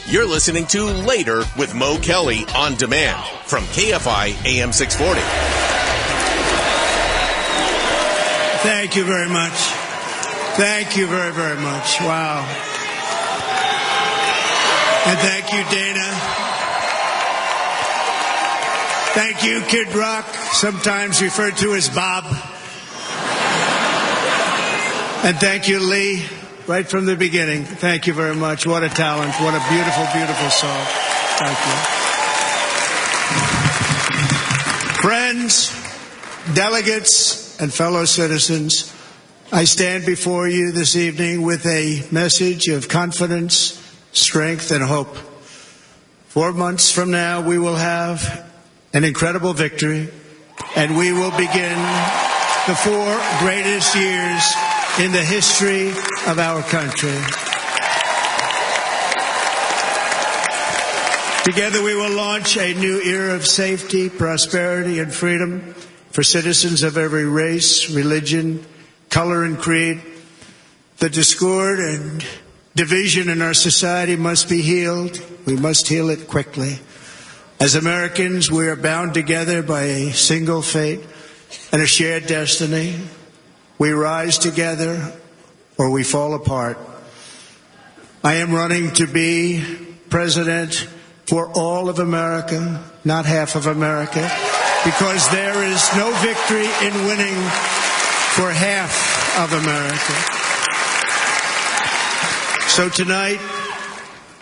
You're listening to Later with Mo Kelly on demand from KFI AM 640. Thank you very much. Thank you very, very much. Wow. And thank you, Dana. Thank you, Kid Rock, sometimes referred to as Bob. And thank you, Lee, right from the beginning. Thank you very much. What a talent. What a beautiful, beautiful song. Thank you. Friends, delegates, and fellow citizens, I stand before you this evening with a message of confidence, strength, and hope. 4 months from now, we will have an incredible victory, and we will begin the 4 greatest years in the history of our country. Together we will launch a new era of safety, prosperity, and freedom for citizens of every race, religion, color, and creed. The discord and division in our society must be healed. We must heal it quickly. As Americans, we are bound together by a single fate and a shared destiny. We rise together or we fall apart. I am running to be president for all of America, not half of America, because there is no victory in winning for half of America. So tonight,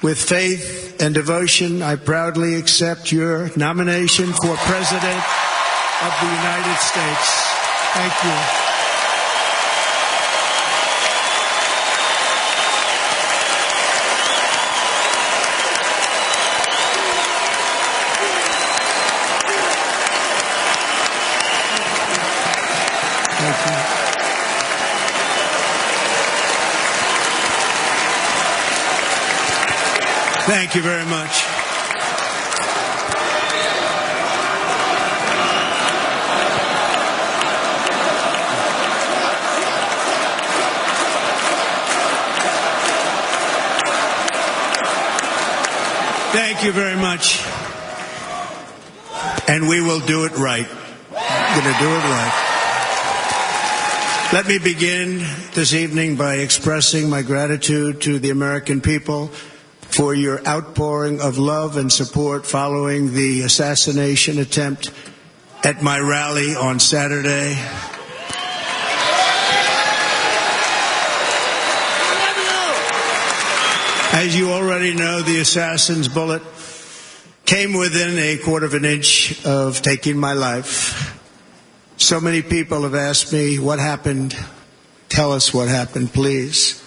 with faith and devotion, I proudly accept your nomination for President of the United States. Thank you. Thank you very much. Thank you very much. And we will do it right. We're going to do it right. Let me begin this evening by expressing my gratitude to the American people for your outpouring of love and support following the assassination attempt at my rally on Saturday. As you already know, the assassin's bullet came within a quarter of an inch of taking my life. So many people have asked me, what happened? Tell us what happened, please.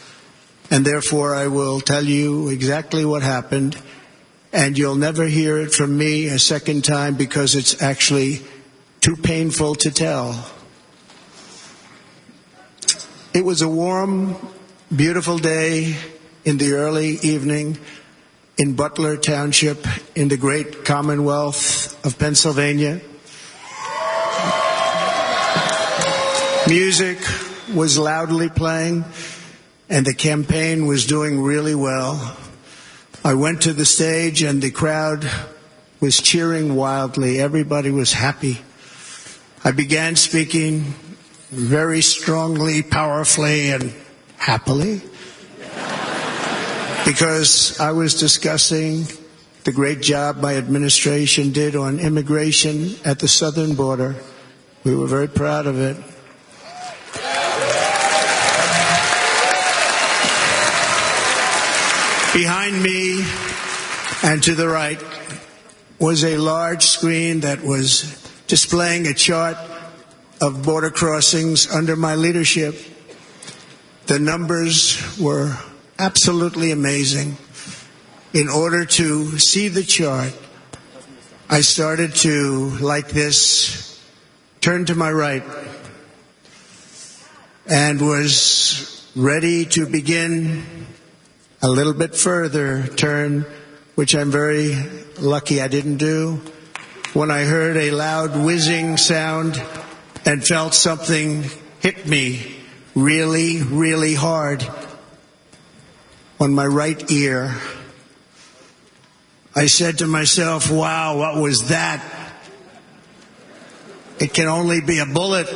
And therefore, I will tell you exactly what happened, and you'll never hear it from me a second time because it's actually too painful to tell. It was a warm, beautiful day in the early evening in Butler Township in the great Commonwealth of Pennsylvania. Music was loudly playing, and the campaign was doing really well. I went to the stage, and the crowd was cheering wildly. Everybody was happy. I began speaking very strongly, powerfully, and happily, because I was discussing the great job my administration did on immigration at the southern border. We were very proud of it. Behind me and to the right was a large screen that was displaying a chart of border crossings under my leadership. The numbers were absolutely amazing. In order to see the chart, I started to, like this, turn to my right and was ready to begin a little bit further turn, which I'm very lucky I didn't do, when I heard a loud whizzing sound and felt something hit me really, really hard on my right ear. I said to myself, wow, what was that? It can only be a bullet.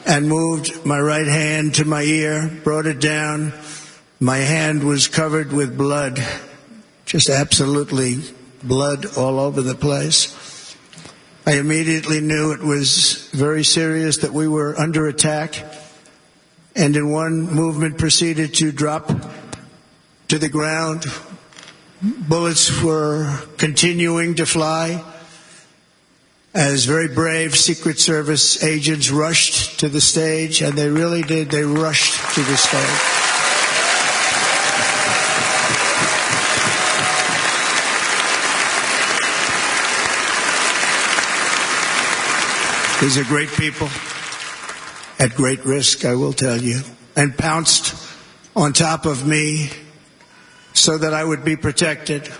And moved my right hand to my ear, brought it down. My hand was covered with blood, just absolutely blood all over the place. I immediately knew it was very serious, that we were under attack, and in one movement proceeded to drop to the ground. Bullets were continuing to fly as very brave Secret Service agents rushed to the stage, and they really did. They rushed to the stage. These are great people at great risk, I will tell you, and pounced on top of me so that I would be protected.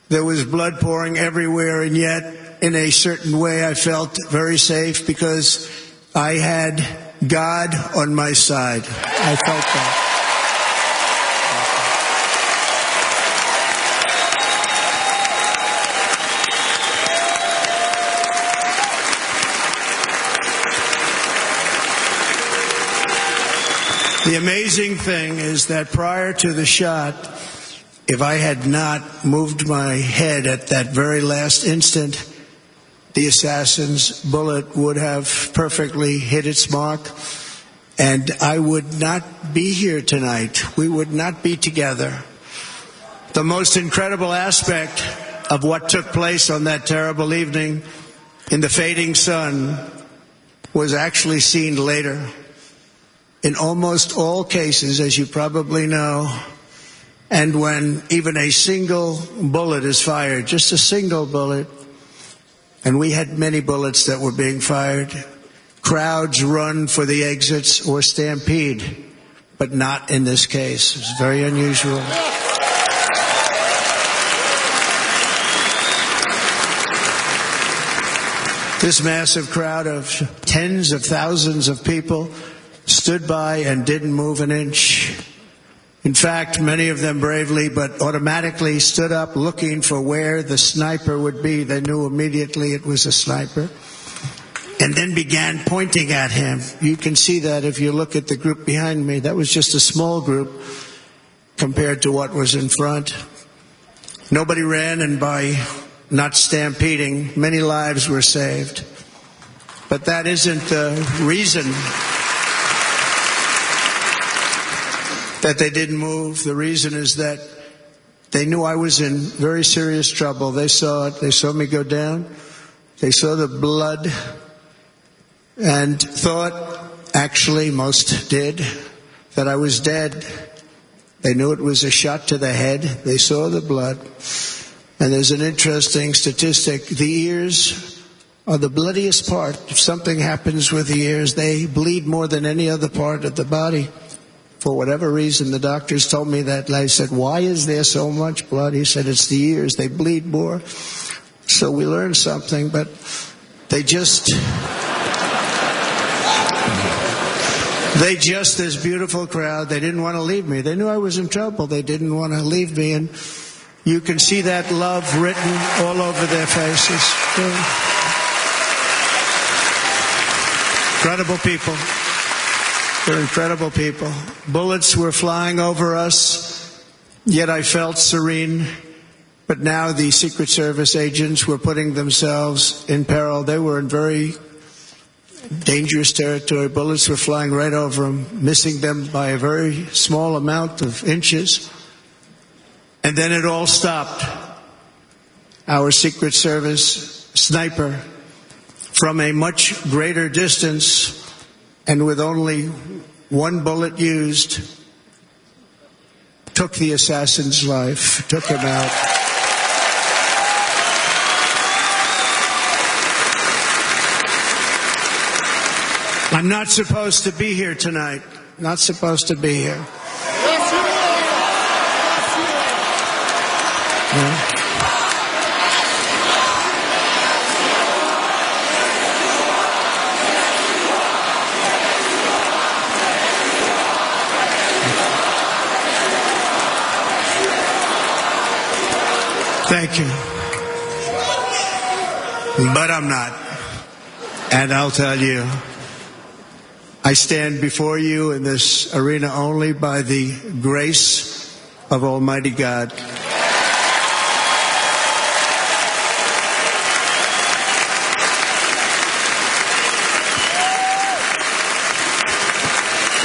There was blood pouring everywhere, and yet, in a certain way, I felt very safe because I had God on my side. I felt that. The amazing thing is that prior to the shot, if I had not moved my head at that very last instant, the assassin's bullet would have perfectly hit its mark, and I would not be here tonight. We would not be together. The most incredible aspect of what took place on that terrible evening in the fading sun was actually seen later. In almost all cases, as you probably know, and when even a single bullet is fired, just a single bullet, and we had many bullets that were being fired, crowds run for the exits or stampede, but not in this case. It was very unusual. This massive crowd of tens of thousands of people stood by and didn't move an inch. In fact, many of them bravely but automatically stood up looking for where the sniper would be. They knew immediately it was a sniper, and then began pointing at him. You can see that if you look at the group behind me. That was just a small group compared to what was in front. Nobody ran, and by not stampeding, many lives were saved. But that isn't the reason that they didn't move. The reason is that they knew I was in very serious trouble. They saw it. They saw me go down. They saw the blood and thought, actually most did, that I was dead. They knew it was a shot to the head. They saw the blood. And there's an interesting statistic. The ears are the bloodiest part. If something happens with the ears, they bleed more than any other part of the body. For whatever reason, the doctors told me that. I said, why is there so much blood? He said, it's the ears. They bleed more. So we learned something, but this beautiful crowd, they didn't want to leave me. They knew I was in trouble. They didn't want to leave me. And you can see that love written all over their faces. Incredible people. They're incredible people. Bullets were flying over us, yet I felt serene. But now the Secret Service agents were putting themselves in peril. They were in very dangerous territory. Bullets were flying right over them, missing them by a very small amount of inches. And then it all stopped. Our Secret Service sniper, from a much greater distance, and with only one bullet used, took the assassin's life, took him out. I'm not supposed to be here tonight. Not supposed to be here. Yes, you are. Yeah. Thank you. But I'm not. And I'll tell you, I stand before you in this arena only by the grace of Almighty God.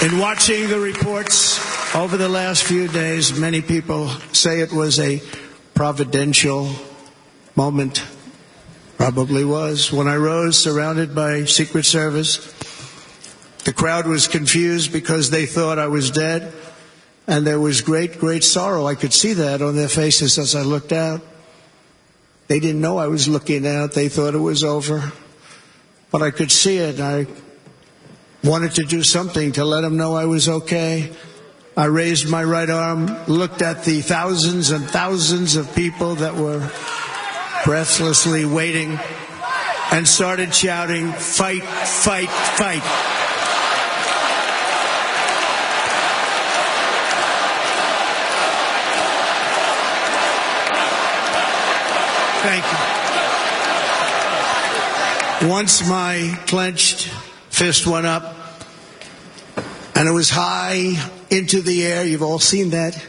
In watching the reports over the last few days, many people say it was a providential moment. Probably was. When I rose, surrounded by Secret Service, the crowd was confused because they thought I was dead, and there was great, great sorrow. I could see that on their faces as I looked out. They didn't know I was looking out. They thought it was over. But I could see it. I wanted to do something to let them know I was okay. I raised my right arm, looked at the thousands and thousands of people that were breathlessly waiting, and started shouting, "Fight, fight, fight." Thank you. Once my clenched fist went up, and it was high into the air. You've all seen that.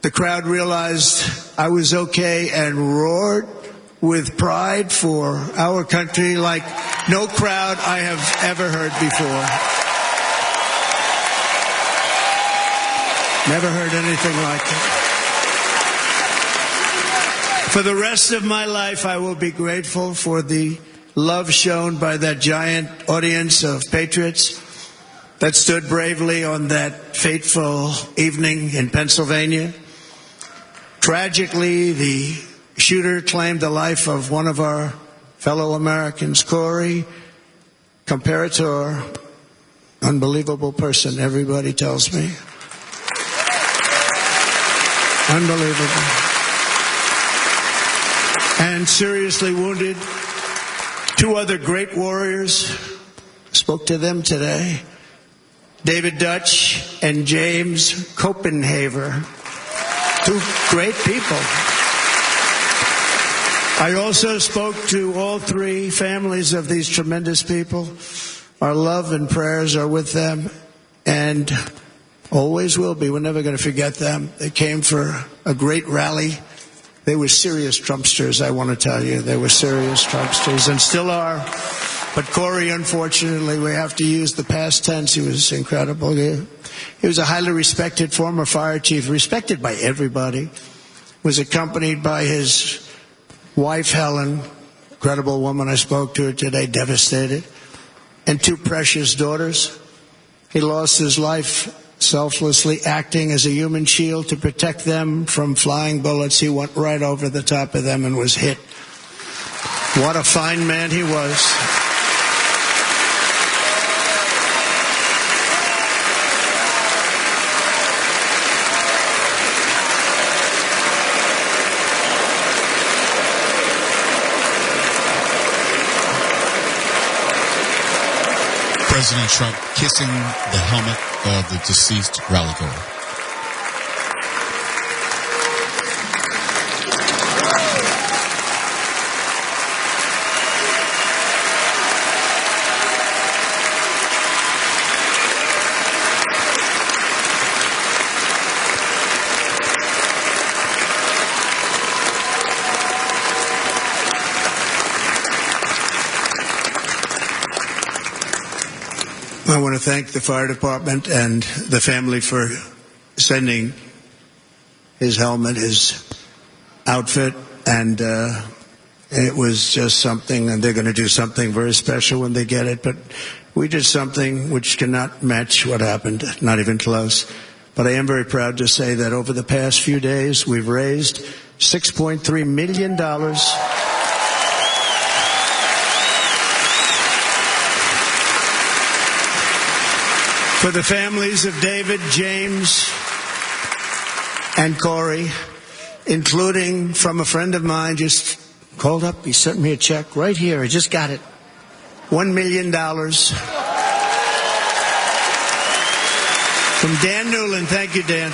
The crowd realized I was okay and roared with pride for our country like no crowd I have ever heard before. Never heard anything like it. For the rest of my life, I will be grateful for the love shown by that giant audience of patriots that stood bravely on that fateful evening in Pennsylvania. Tragically, the shooter claimed the life of one of our fellow Americans, Corey, comparator, unbelievable person, everybody tells me. Unbelievable. And seriously wounded. Two other great warriors, spoke to them today. David Dutch and James Copenhaver. Two great people. I also spoke to all three families of these tremendous people. Our love and prayers are with them, and always will be. We're never going to forget them. They came for a great rally. They were serious Trumpsters, I want to tell you. They were serious Trumpsters, and still are. But Corey, unfortunately, we have to use the past tense. He was incredible. He was a highly respected former fire chief, respected by everybody. Was accompanied by his wife, Helen, incredible woman. I spoke to her today, devastated. And two precious daughters. He lost his life selflessly acting as a human shield to protect them from flying bullets. He went right over the top of them and was hit. What a fine man he was. President Trump kissing the helmet of the deceased rallygoer. I want to thank the fire department and the family for sending his helmet, his outfit, and it was just something, and they're going to do something very special when they get it. But we did something which cannot match what happened, not even close. But I am very proud to say that over the past few days, we've raised $6.3 million for the families of David, James, and Corey, including from a friend of mine just called up. He sent me a check right here. I just got it. $1 million from Dan Newland. Thank you, Dan.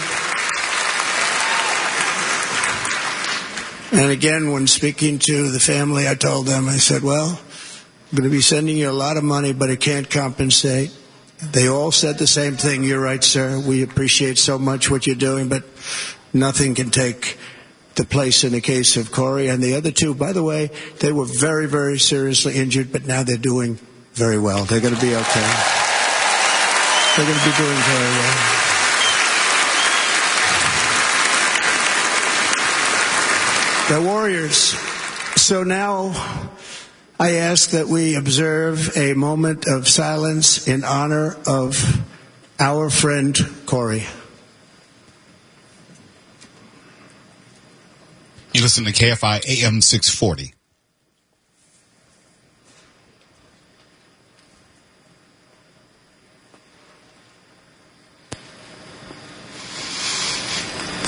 And again, when speaking to the family, I told them, I said, well, I'm going to be sending you a lot of money, but it can't compensate. They all said the same thing. You're right, sir. We appreciate so much what you're doing, but nothing can take the place in the case of Corey. And the other two, by the way, they were very, very seriously injured, but now they're doing very well. They're going to be okay. They're going to be doing very well. They're warriors. So now I ask that we observe a moment of silence in honor of our friend Corey. You listen to KFI AM 640.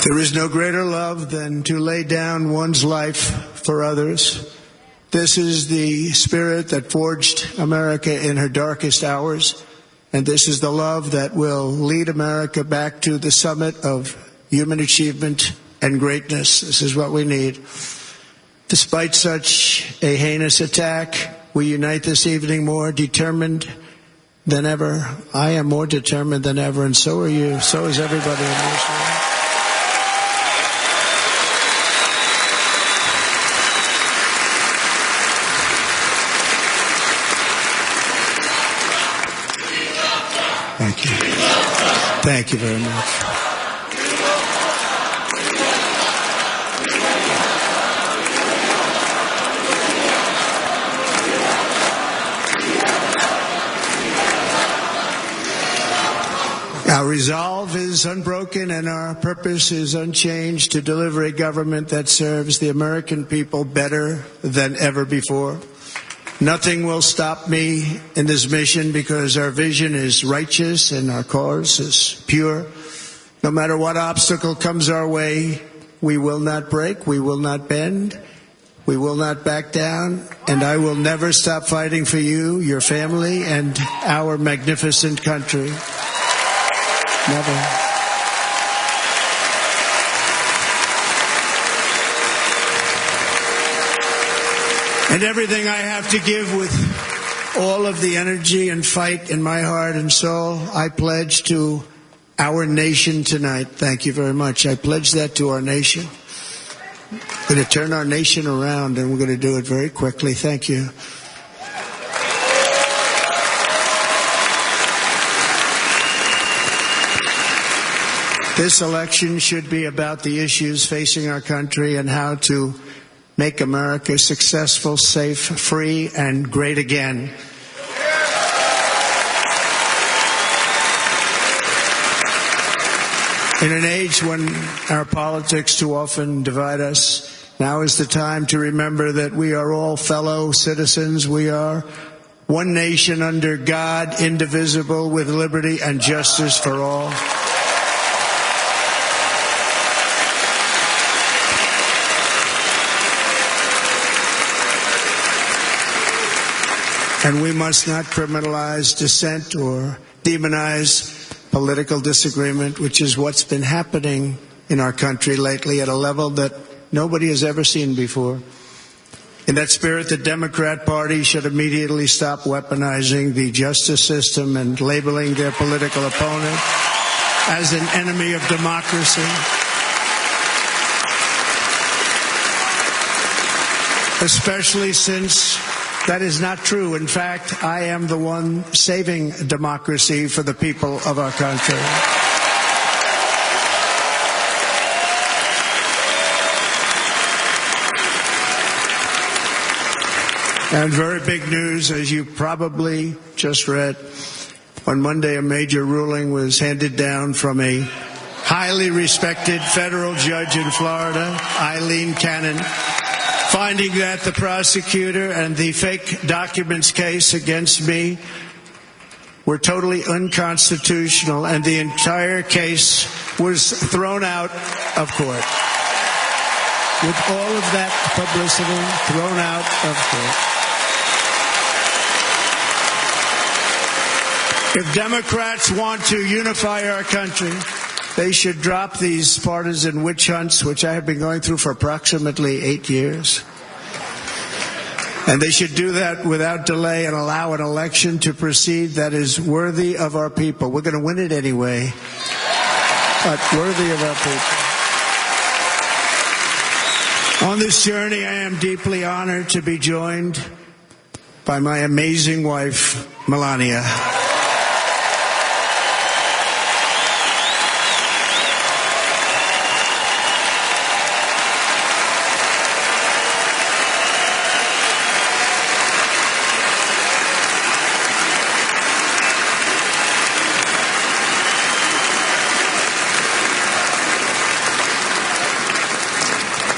There is no greater love than to lay down one's life for others. This is the spirit that forged America in her darkest hours, and this is the love that will lead America back to the summit of human achievement and greatness. This is what we need. Despite such a heinous attack, we unite this evening more determined than ever. I am more determined than ever, and so are you. So is everybody in this room. Thank you. Thank you very much. Our resolve is unbroken and our purpose is unchanged to deliver a government that serves the American people better than ever before. Nothing will stop me in this mission because our vision is righteous and our cause is pure. No matter what obstacle comes our way, we will not break, we will not bend, we will not back down, and I will never stop fighting for you, your family, and our magnificent country. Never. And everything I have to give with all of the energy and fight in my heart and soul, I pledge to our nation tonight. Thank you very much. I pledge that to our nation. We're going to turn our nation around, and we're going to do it very quickly. Thank you. This election should be about the issues facing our country and how to make America successful, safe, free, and great again. In an age when our politics too often divide us, now is the time to remember that we are all fellow citizens. We are one nation under God, indivisible, with liberty and justice for all. And we must not criminalize dissent or demonize political disagreement, which is what's been happening in our country lately at a level that nobody has ever seen before. In that spirit, the Democrat Party should immediately stop weaponizing the justice system and labeling their political opponent as an enemy of democracy. Especially since that is not true. In fact, I am the one saving democracy for the people of our country. And very big news, as you probably just read. On Monday, a major ruling was handed down from a highly respected federal judge in Florida, Eileen Cannon, finding that the prosecutor and the fake documents case against me were totally unconstitutional, and the entire case was thrown out of court. With all of that publicity, thrown out of court. If Democrats want to unify our country, They should drop these partisan witch hunts, which I have been going through for approximately 8 years. And they should do that without delay and allow an election to proceed that is worthy of our people. We're going to win it anyway, but worthy of our people. On this journey, I am deeply honored to be joined by my amazing wife, Melania.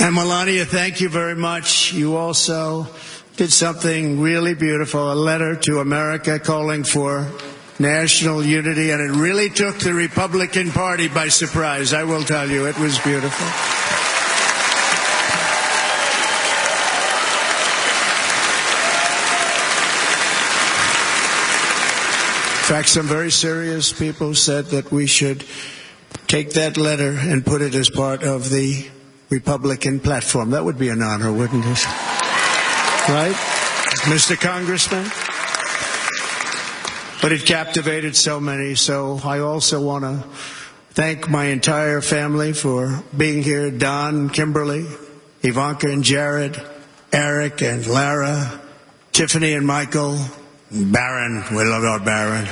And Melania, thank you very much. You also did something really beautiful, a letter to America calling for national unity, and it really took the Republican Party by surprise. I will tell you, it was beautiful. In fact, some very serious people said that we should take that letter and put it as part of the Republican platform. That would be an honor, wouldn't it? Right, Mr. Congressman? But it captivated so many, so I also want to thank my entire family for being here. Don, Kimberly, Ivanka and Jared, Eric and Lara, Tiffany and Michael, Barron. We love our Barron.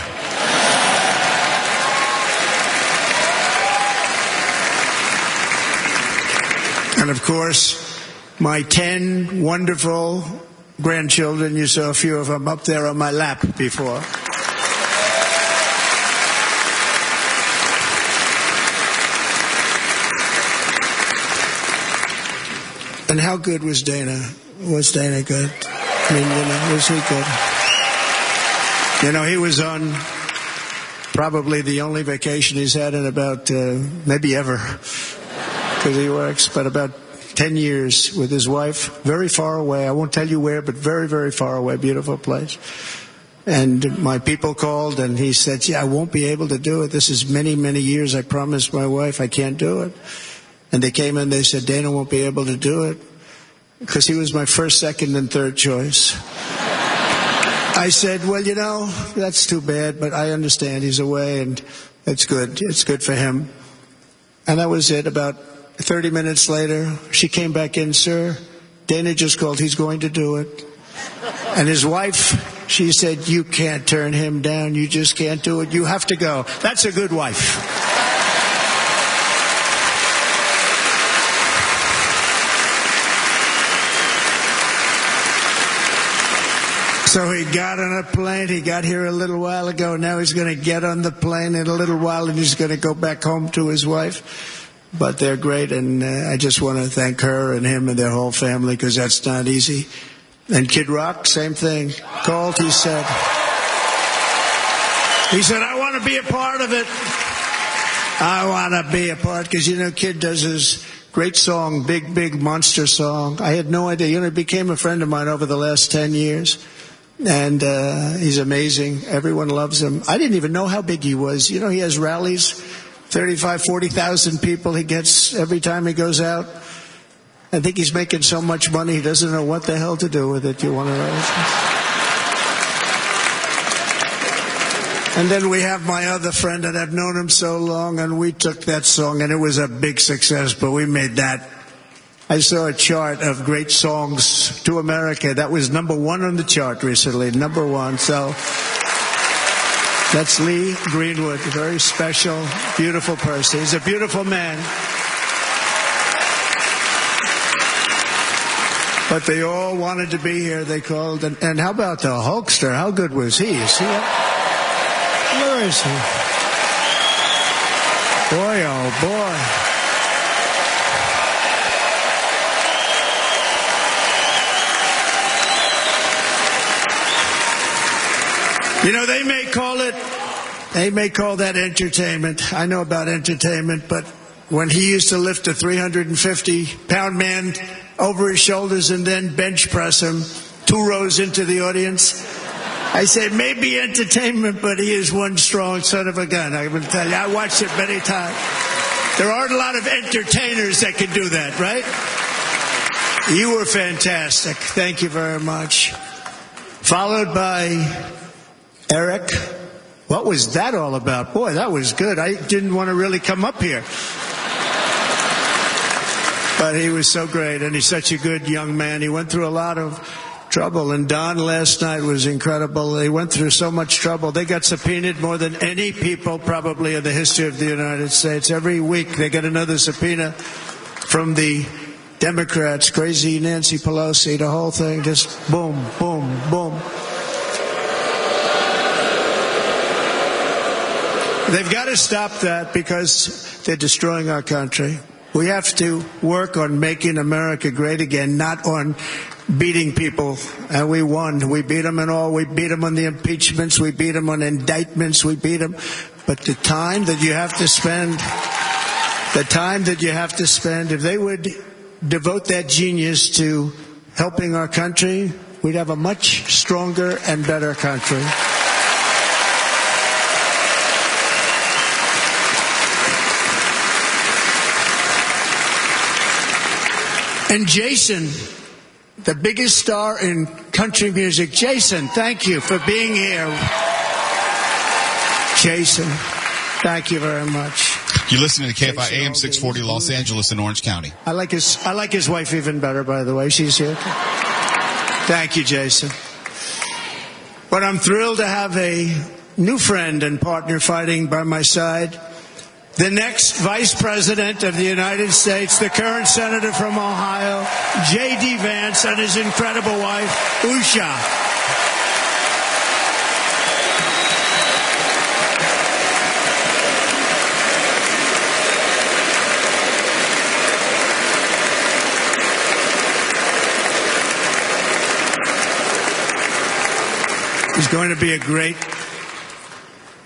And of course, my 10 wonderful grandchildren. You saw a few of them up there on my lap before. And how good was Dana? Was Dana good? I mean, was he good? He was on probably the only vacation he's had in about, maybe ever, because he works, but about 10 years with his wife, very far away. I won't tell you where, but very, very far away. Beautiful place. And my people called, and he said, I won't be able to do it. This is many, many years. I promised my wife I can't do it. And they came in, they said, Dana won't be able to do it because he was my first, second, and third choice. I said, well, that's too bad, but I understand he's away, and it's good. It's good for him. And that was it. About 30 minutes later, she came back in, sir, Dana just called. He's going to do it. And his wife, she said, you can't turn him down. You just can't do it. You have to go. That's a good wife. So he got on a plane. He got here a little while ago. Now he's going to get on the plane in a little while, and he's going to go back home to his wife. But they're great, and I just want to thank her and him and their whole family, because that's not easy. And Kid Rock, same thing. Called, he said, I want to be a part of it. I want to be a part, because, Kid does his great song, Big, Big Monster song. I had no idea. He became a friend of mine over the last 10 years. And he's amazing. Everyone loves him. I didn't even know how big he was. He has rallies, 35, 40,000 people he gets every time he goes out. I think he's making so much money he doesn't know what the hell to do with it. You want to know? And then we have my other friend, and I've known him so long, and we took that song, and it was a big success, but we made that. I saw a chart of great songs to America. That was #1 on the chart recently, #1. So that's Lee Greenwood, a very special, beautiful person. He's a beautiful man. But they all wanted to be here. They called. And how about the Hulkster? How good was he? Is he? Where is he? Boy, oh boy. They may call that entertainment. I know about entertainment, but when he used to lift a 350-pound man over his shoulders and then bench press him 2 rows into the audience, I say maybe entertainment, but he is one strong son of a gun. I will tell you, I watched it many times. There aren't a lot of entertainers that can do that, right? You were fantastic. Thank you very much. Followed by Eric. What was that all about? Boy, that was good. I didn't want to really come up here. But he was so great, and he's such a good young man. He went through a lot of trouble, and Don last night was incredible. They went through so much trouble. They got subpoenaed more than any people probably in the history of the United States. Every week they get another subpoena from the Democrats, crazy Nancy Pelosi, the whole thing, just boom, boom, boom. They've got to stop that because they're destroying our country. We have to work on making America great again, not on beating people. And we won. We beat them and all. We beat them on the impeachments. We beat them on indictments. We beat them. But the time that you have to spend, if they would devote that genius to helping our country, we'd have a much stronger and better country. And Jason, the biggest star in country music. Jason, thank you for being here. Jason, thank you very much. You're listening to KFI AM 640 Los Angeles in Orange County. I like his wife even better, by the way. She's here. Thank you, Jason. But I'm thrilled to have a new friend and partner fighting by my side. The next Vice President of the United States, the current Senator from Ohio, J.D. Vance, and his incredible wife, Usha. He's going to be a great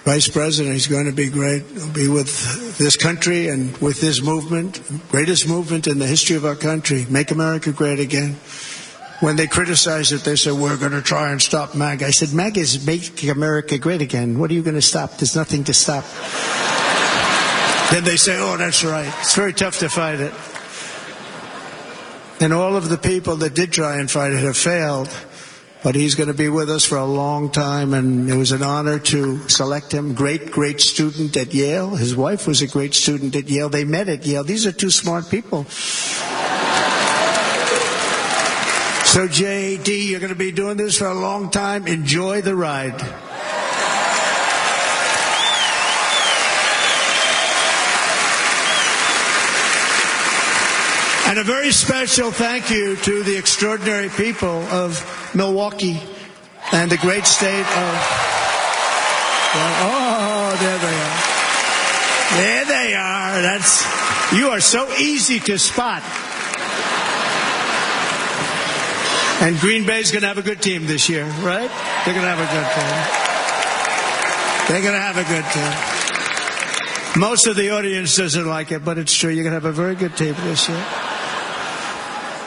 Vice President. He's going to be great. He'll be with this country and with this movement, greatest movement in the history of our country. Make America great again. When they criticize it, they say, we're going to try and stop MAGA. I said, MAGA is make America great again. What are you going to stop? There's nothing to stop. Then they say, oh, that's right. It's very tough to fight it. And all of the people that did try and fight it have failed. But he's going to be with us for a long time, and it was an honor to select him. Great student at Yale. His wife was a great student at Yale. They met at Yale. These are two smart people. So, J.D., you're going to be doing this for a long time. Enjoy the ride. And a very special thank you to the extraordinary people of Milwaukee and the great state of... Oh, there they are. There they are. You are so easy to spot. And Green Bay's going to have a good team this year, right? They're going to have a good team. They're going to have a good team. Most of the audience doesn't like it, but it's true. You're going to have a very good team this year.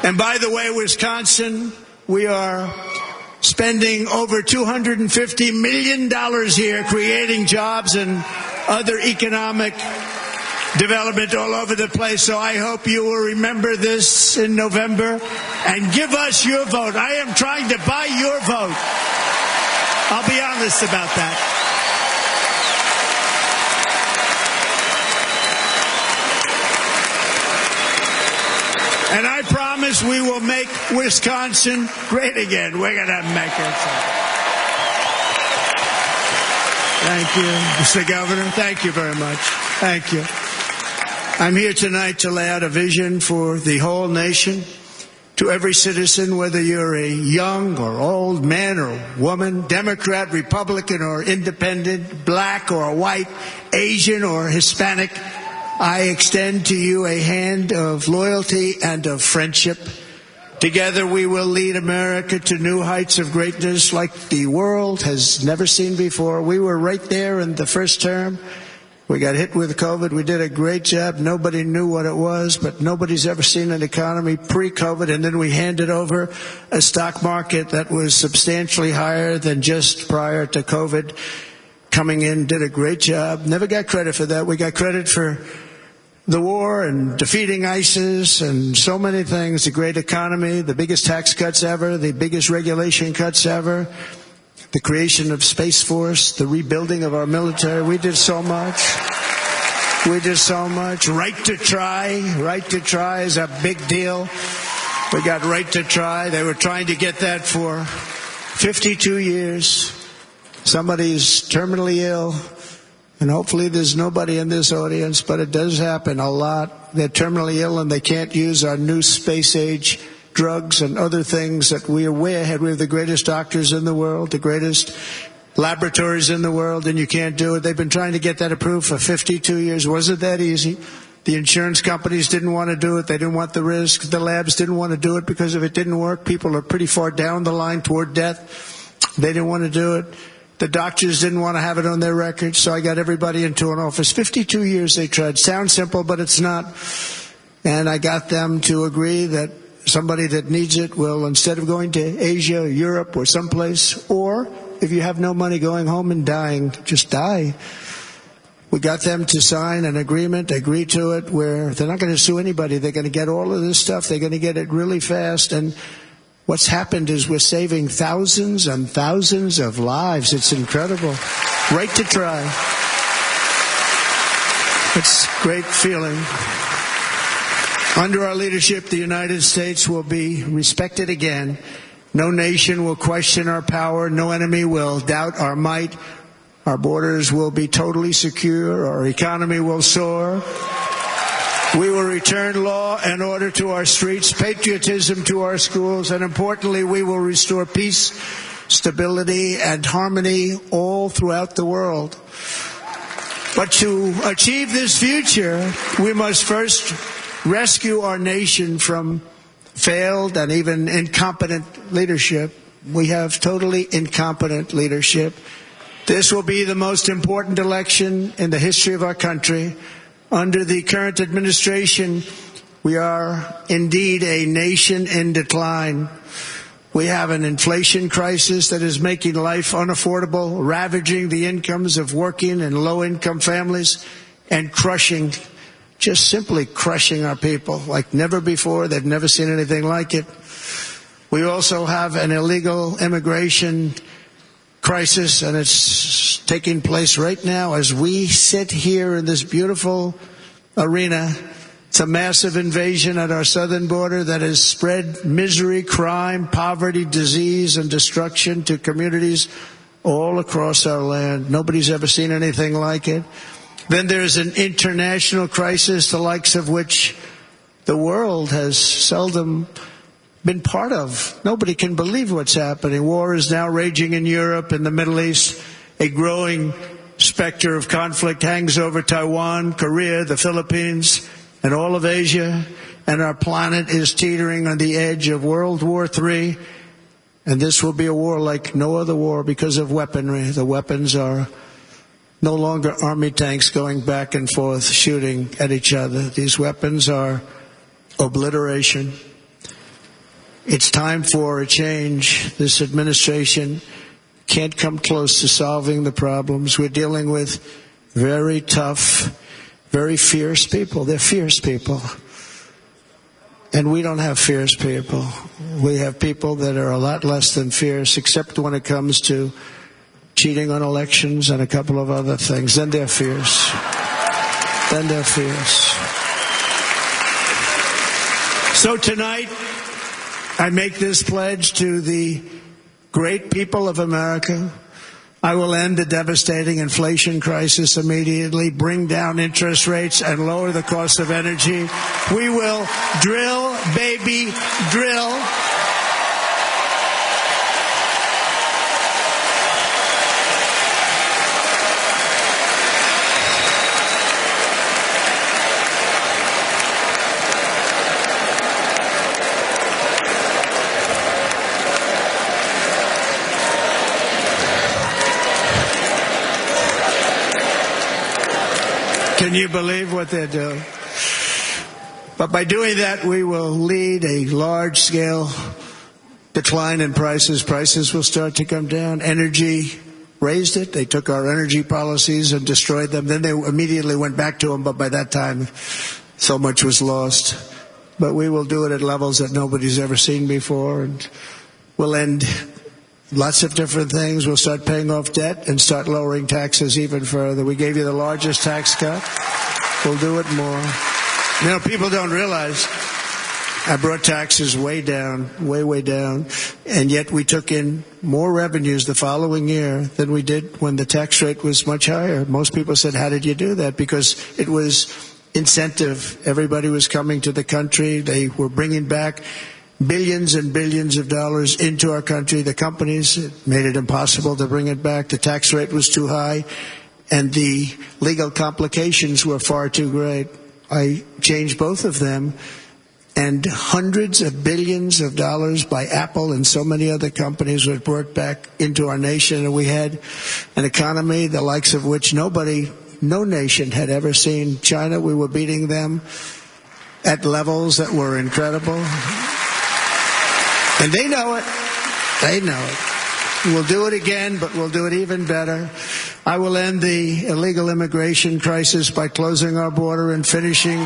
And by the way, Wisconsin, we are spending over $250 million here creating jobs and other economic development all over the place. So I hope you will remember this in November and give us your vote. I am trying to buy your vote. I'll be honest about that. And I promise we will make Wisconsin great again. We're going to make it. Thank you, Mr. Governor. Thank you very much. Thank you. I'm here tonight to lay out a vision for the whole nation, to every citizen, whether you're a young or old man or woman, Democrat, Republican or independent, black or white, Asian or Hispanic. I extend to you a hand of loyalty and of friendship. Together we will lead America to new heights of greatness like the world has never seen before. We were right there in the first term. We got hit with COVID. We did a great job. Nobody knew what it was, but nobody's ever seen an economy pre-COVID. And then we handed over a stock market that was substantially higher than just prior to COVID. Coming in, did a great job. Never got credit for that. We got credit for the war and defeating ISIS and so many things, the great economy, the biggest tax cuts ever, the biggest regulation cuts ever, the creation of Space Force, the rebuilding of our military. We did so much. We did so much. Right to try. Right to try is a big deal. We got right to try. They were trying to get that for 52 years. Somebody's terminally ill. And hopefully there's nobody in this audience, but it does happen a lot. They're terminally ill and they can't use our new space-age drugs and other things that we are way ahead. We have the greatest doctors in the world, the greatest laboratories in the world, and you can't do it. They've been trying to get that approved for 52 years. Wasn't that easy? The insurance companies didn't want to do it. They didn't want the risk. The labs didn't want to do it because if it didn't work, people are pretty far down the line toward death. They didn't want to do it. The doctors didn't want to have it on their records, so I got everybody into an office. 52 years they tried. Sounds simple, but it's not. And I got them to agree that somebody that needs it will, instead of going to Asia or Europe or someplace, or if you have no money, going home and dying, just die. We got them to sign an agreement, agree to it, where they're not going to sue anybody. They're going to get all of this stuff. They're going to get it really fast. And what's happened is we're saving thousands and thousands of lives. It's incredible. Right to try. It's a great feeling. Under our leadership, the United States will be respected again. No nation will question our power. No enemy will doubt our might. Our borders will be totally secure. Our economy will soar. We will return law and order to our streets, patriotism to our schools, and importantly, we will restore peace, stability, and harmony all throughout the world. But to achieve this future, we must first rescue our nation from failed and even incompetent leadership. We have totally incompetent leadership. This will be the most important election in the history of our country. Under the current administration, we are indeed a nation in decline. We have an inflation crisis that is making life unaffordable, ravaging the incomes of working and low-income families, and crushing, just simply crushing our people like never before. They've never seen anything like it. We also have an illegal immigration crisis, and it's taking place right now as we sit here in this beautiful arena. It's a massive invasion at our southern border that has spread misery, crime, poverty, disease, and destruction to communities all across our land. Nobody's ever seen anything like it. Then there's an international crisis, the likes of which the world has seldom been part of. Nobody can believe what's happening. War is now raging in Europe and the Middle East. A growing specter of conflict hangs over Taiwan, Korea, the Philippines, and all of Asia. And our planet is teetering on the edge of World War III. And this will be a war like no other war because of weaponry. The weapons are no longer army tanks going back and forth shooting at each other. These weapons are obliteration. It's time for a change. This administration can't come close to solving the problems. We're dealing with very tough, very fierce people. They're fierce people. And we don't have fierce people. We have people that are a lot less than fierce, except when it comes to cheating on elections and a couple of other things. Then they're fierce. Then they're fierce. So tonight, I make this pledge to the great people of America. I will end the devastating inflation crisis immediately, bring down interest rates, and lower the cost of energy. We will drill, baby, drill. Can you believe what they're doing? But by doing that, we will lead a large-scale decline in prices. Prices will start to come down. Energy raised it. They took our energy policies and destroyed them. Then they immediately went back to them, but by that time, so much was lost. But we will do it at levels that nobody's ever seen before, and we'll end lots of different things. We'll start paying off debt and start lowering taxes even further. We gave you the largest tax cut. We'll do it more. You know, people don't realize I brought taxes way down, way down, and yet we took in more revenues the following year than we did when the tax rate was much higher. Most people said, how did you do that? Because it was incentive. Everybody was coming to the country. They were bringing back billions and billions of dollars into our country. The companies made it impossible to bring it back. The tax rate was too high, and the legal complications were far too great. I changed both of them, and hundreds of billions of dollars by Apple and so many other companies were brought back into our nation, and we had an economy the likes of which no nation had ever seen. China, we were beating them at levels that were incredible. And they know it. They know it. We'll do it again, but we'll do it even better. I will end the illegal immigration crisis by closing our border and finishing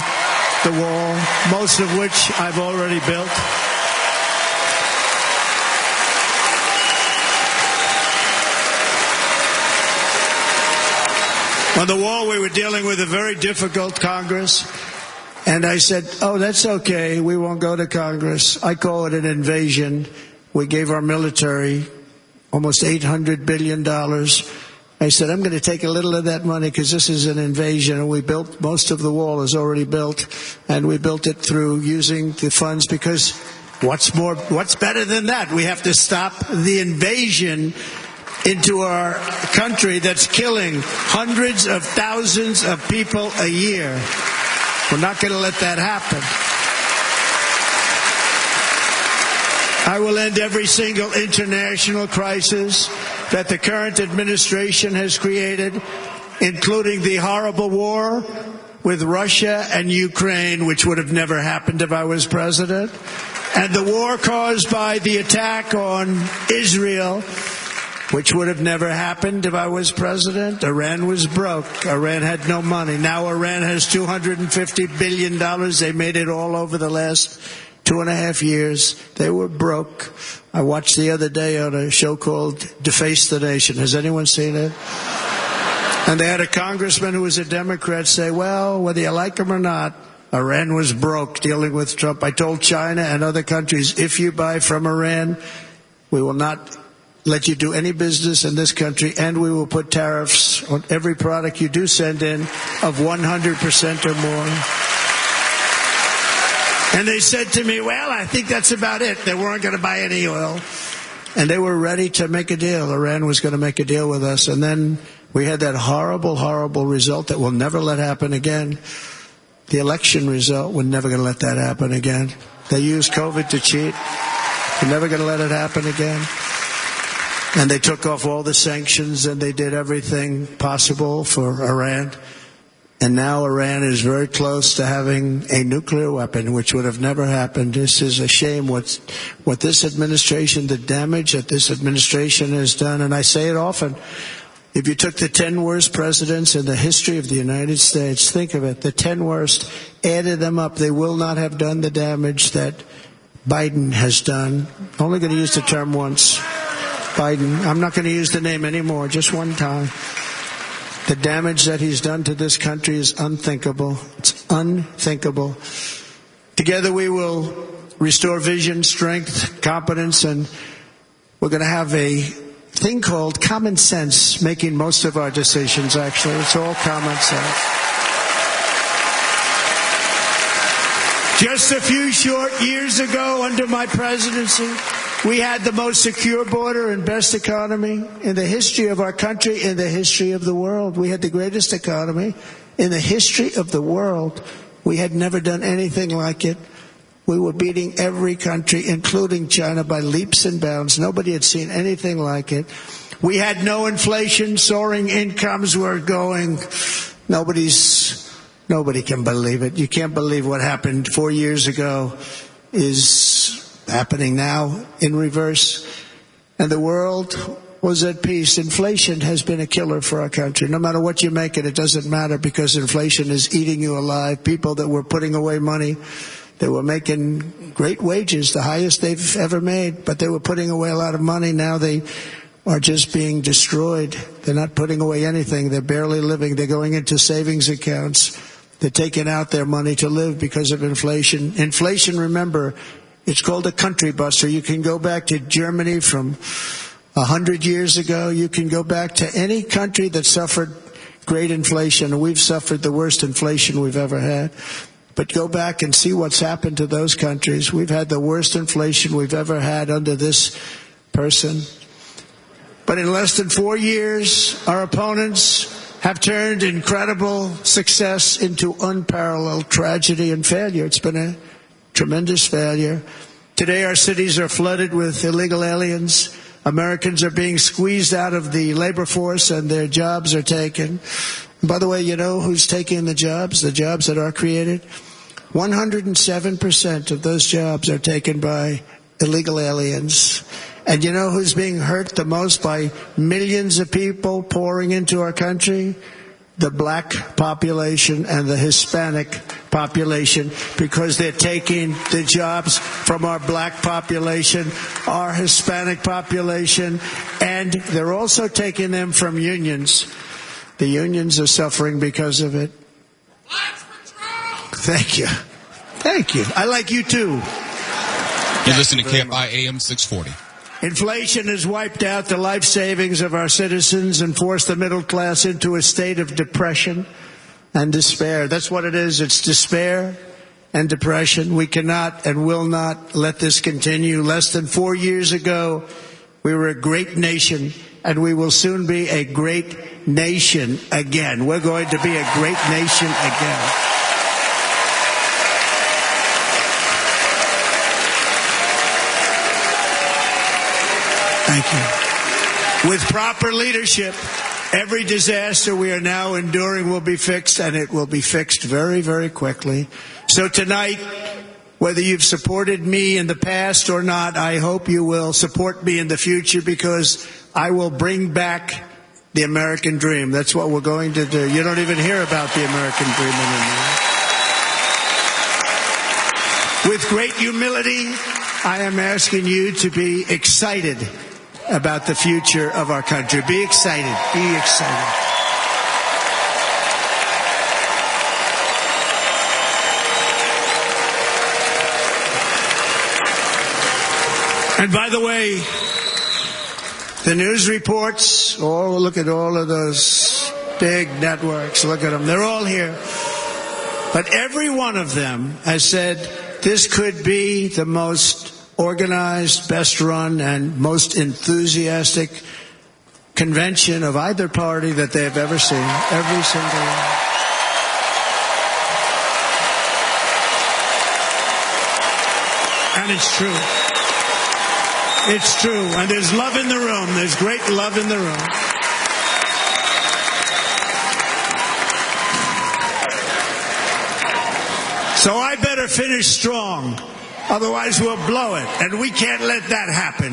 the wall, most of which I've already built. On the wall, we were dealing with a very difficult Congress, and I said, oh, that's okay, we won't go to Congress. I call it an invasion. We gave our military almost $800 billion. I said, I'm going to take a little of that money because this is an invasion, and we built, most of the wall is already built, and we built it through using the funds because what's better than that? We have to stop the invasion into our country that's killing hundreds of thousands of people a year. We're not going to let that happen. I will end every single international crisis that the current administration has created, including the horrible war with Russia and Ukraine, which would have never happened if I was president, and the war caused by the attack on Israel, which would have never happened if I was president. Iran was broke. Iran had no money. Now Iran has $250 billion. They made it all over the last 2.5 years. They were broke. I watched the other day on a show called Deface the Nation. Has anyone seen it? And they had a congressman who was a Democrat say, well, whether you like him or not, Iran was broke dealing with Trump. I told China and other countries, if you buy from Iran, we will not let you do any business in this country, and we will put tariffs on every product you do send in of 100% or more. And they said to me, well, I think that's about it. They weren't going to buy any oil. And they were ready to make a deal. Iran was going to make a deal with us. And then we had that horrible, horrible result that we'll never let happen again. The election result, we're never going to let that happen again. They used COVID to cheat. We're never going to let it happen again. And they took off all the sanctions, and they did everything possible for Iran. And now Iran is very close to having a nuclear weapon, which would have never happened. This is a shame what this administration, the damage that this administration has done. And I say it often. If you took the 10 worst presidents in the history of the United States, think of it, the 10 worst, added them up, they will not have done the damage that Biden has done. Only going to use the term once. Biden. I'm not going to use the name anymore, just one time. The damage that he's done to this country is unthinkable. It's unthinkable. Together we will restore vision, strength, competence, and we're going to have a thing called common sense making most of our decisions, actually. It's all common sense. Just a few short years ago, under my presidency, we had the most secure border and best economy in the history of our country, in the history of the world. We had the greatest economy in the history of the world. We had never done anything like it. We were beating every country, including China, by leaps and bounds. Nobody had seen anything like it. We had no inflation. Soaring incomes were going. Nobody can believe it. You can't believe what happened 4 years ago is happening now in reverse. And the world was at peace. Inflation has been a killer for our country. No matter what you make it doesn't matter, because inflation is eating you alive. People that were putting away money, they were making great wages, the highest they've ever made, but they were putting away a lot of money. Now they are just being destroyed. They're not putting away anything. They're barely living. They're going into savings accounts. They're taking out their money to live because of inflation. Inflation, remember, it's called a country buster. You can go back to Germany from 100 years ago. You can go back to any country that suffered great inflation. We've suffered the worst inflation we've ever had. But go back and see what's happened to those countries. We've had the worst inflation we've ever had under this person. But in less than 4 years, our opponents have turned incredible success into unparalleled tragedy and failure. It's been a tremendous failure. Today, our cities are flooded with illegal aliens. Americans are being squeezed out of the labor force and their jobs are taken. And by the way, you know who's taking the jobs that are created? 107% of those jobs are taken by illegal aliens. And you know who's being hurt the most by millions of people pouring into our country? The black population and the Hispanic population, because they're taking the jobs from our black population, our Hispanic population, and they're also taking them from unions. The unions are suffering because of it. Thank you. Thank you. I like you too. You're listening to KFI AM 640. Inflation has wiped out the life savings of our citizens and forced the middle class into a state of depression and despair. That's what it is. It's despair and depression. We cannot and will not let this continue. Less than 4 years ago, we were a great nation, and we will soon be a great nation again. We're going to be a great nation again. Thank you. With proper leadership, every disaster we are now enduring will be fixed, and it will be fixed very, very quickly. So tonight, whether you've supported me in the past or not, I hope you will support me in the future, because I will bring back the American dream. That's what we're going to do. You don't even hear about the American dream anymore. With great humility, I am asking you to be excited about the future of our country. Be excited. Be excited. And by the way, the news reports, look at all of those big networks. Look at them. They're all here. But every one of them has said this could be the most organized, best run, and most enthusiastic convention of either party that they've ever seen. Every single one. And it's true. It's true. And there's love in the room. There's great love in the room. So I better finish strong. Otherwise, we'll blow it, and we can't let that happen.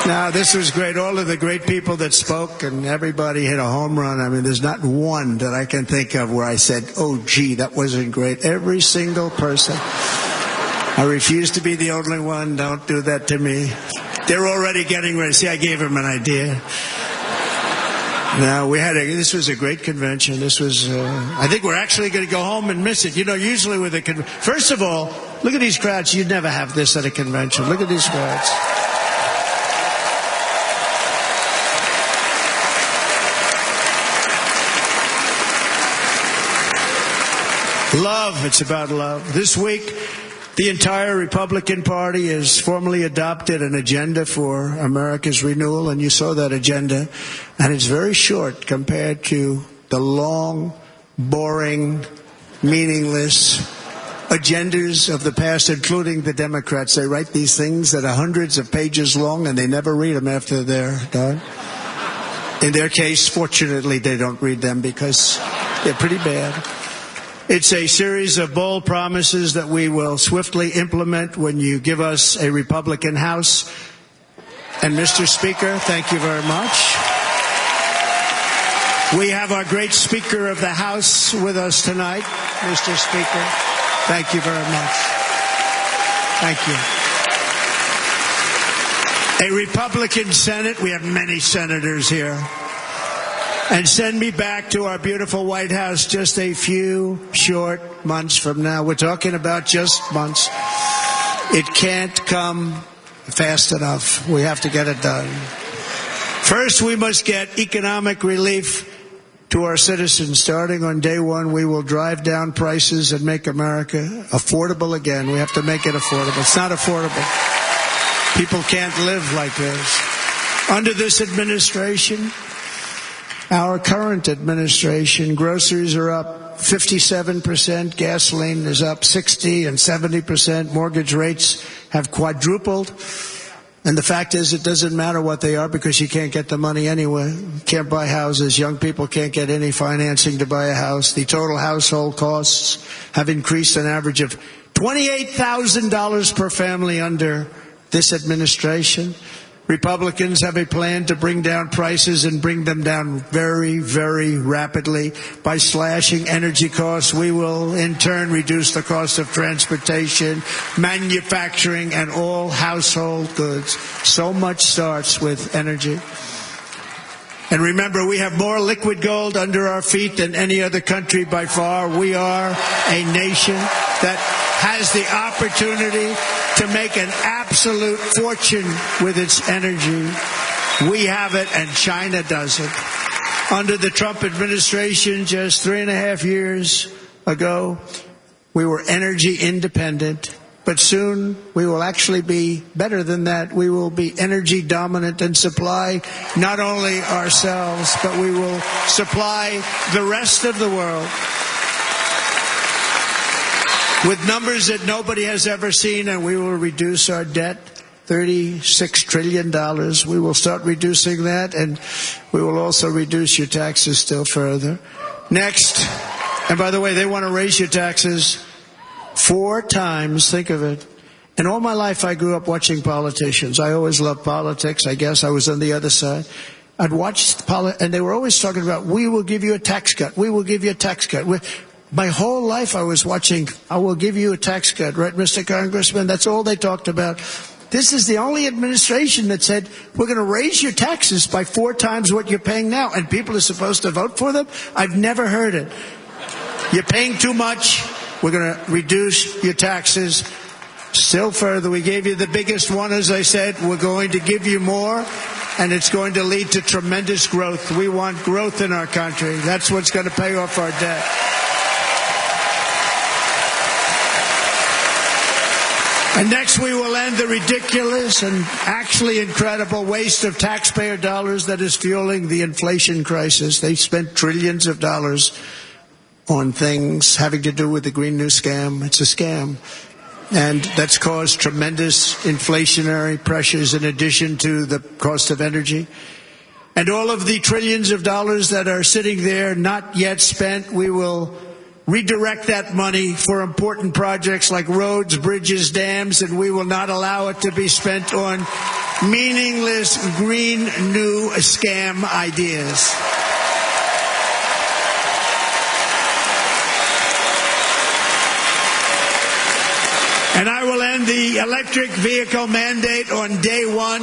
Now, this was great. All of the great people that spoke, and everybody hit a home run. I mean, there's not one that I can think of where I said, oh, gee, that wasn't great. Every single person. I refuse to be the only one. Don't do that to me. They're already getting ready. See, I gave them an idea. Now, this was a great convention. This was, I think we're actually going to go home and miss it. You know, usually with a first of all, look at these crowds. You'd never have this at a convention. Look at these crowds. Love. It's about love. This week, the entire Republican Party has formally adopted an agenda for America's renewal, and you saw that agenda, and it's very short compared to the long, boring, meaningless agendas of the past, including the Democrats. They write these things that are hundreds of pages long, and they never read them after they're done. In their case, fortunately, they don't read them because they're pretty bad. It's a series of bold promises that we will swiftly implement when you give us a Republican House And Mr. Speaker, thank you very much. We have our great Speaker of the House with us tonight. Mr. Speaker, thank you very much. Thank you. A Republican Senate, we have many senators here. And send me back to our beautiful White House just a few short months from now. We're talking about just months. It can't come fast enough. We have to get it done. First, we must get economic relief to our citizens. Starting on day one, we will drive down prices and make America affordable again. We have to make it affordable. It's not affordable. People can't live like this. Under this administration, our current administration, groceries are up 57%, gasoline is up 60 and 70%, mortgage rates have quadrupled. And the fact is, it doesn't matter what they are because you can't get the money anyway. You can't buy houses. Young people can't get any financing to buy a house. The total household costs have increased an average of $28,000 per family under this administration. Republicans have a plan to bring down prices and bring them down very, very rapidly. By slashing energy costs, we will in turn reduce the cost of transportation, manufacturing, and all household goods. So much starts with energy. And remember, we have more liquid gold under our feet than any other country by far. We are a nation that has the opportunity to make an absolute fortune with its energy. We have it, and China doesn't. Under the Trump administration, just 3.5 years ago, we were energy independent. But soon, we will actually be better than that. We will be energy dominant and supply not only ourselves, but we will supply the rest of the world with numbers that nobody has ever seen, and we will reduce our debt, $36 trillion. We will start reducing that, and we will also reduce your taxes still further. Next, and by the way, they want to raise your taxes 4 times. Think of it. And all my life, I grew up watching politicians. I always loved politics. I guess I was on the other side. I'd watch and they were always talking about, we will give you a tax cut. We will give you a tax cut. My whole life I was watching, I will give you a tax cut, right, Mr. Congressman? That's all they talked about. This is the only administration that said, we're going to raise your taxes by 4 times what you're paying now, and people are supposed to vote for them? I've never heard it. You're paying too much. We're going to reduce your taxes still further. We gave you the biggest one, as I said. We're going to give you more, and it's going to lead to tremendous growth. We want growth in our country. That's what's going to pay off our debt. And next, we will end the ridiculous and actually incredible waste of taxpayer dollars that is fueling the inflation crisis. They spent trillions of dollars on things having to do with the Green New Scam. It's a scam. And that's caused tremendous inflationary pressures in addition to the cost of energy. And all of the trillions of dollars that are sitting there not yet spent, we will redirect that money for important projects like roads, bridges, dams, and we will not allow it to be spent on meaningless green new scam ideas. And I will end the electric vehicle mandate on day one.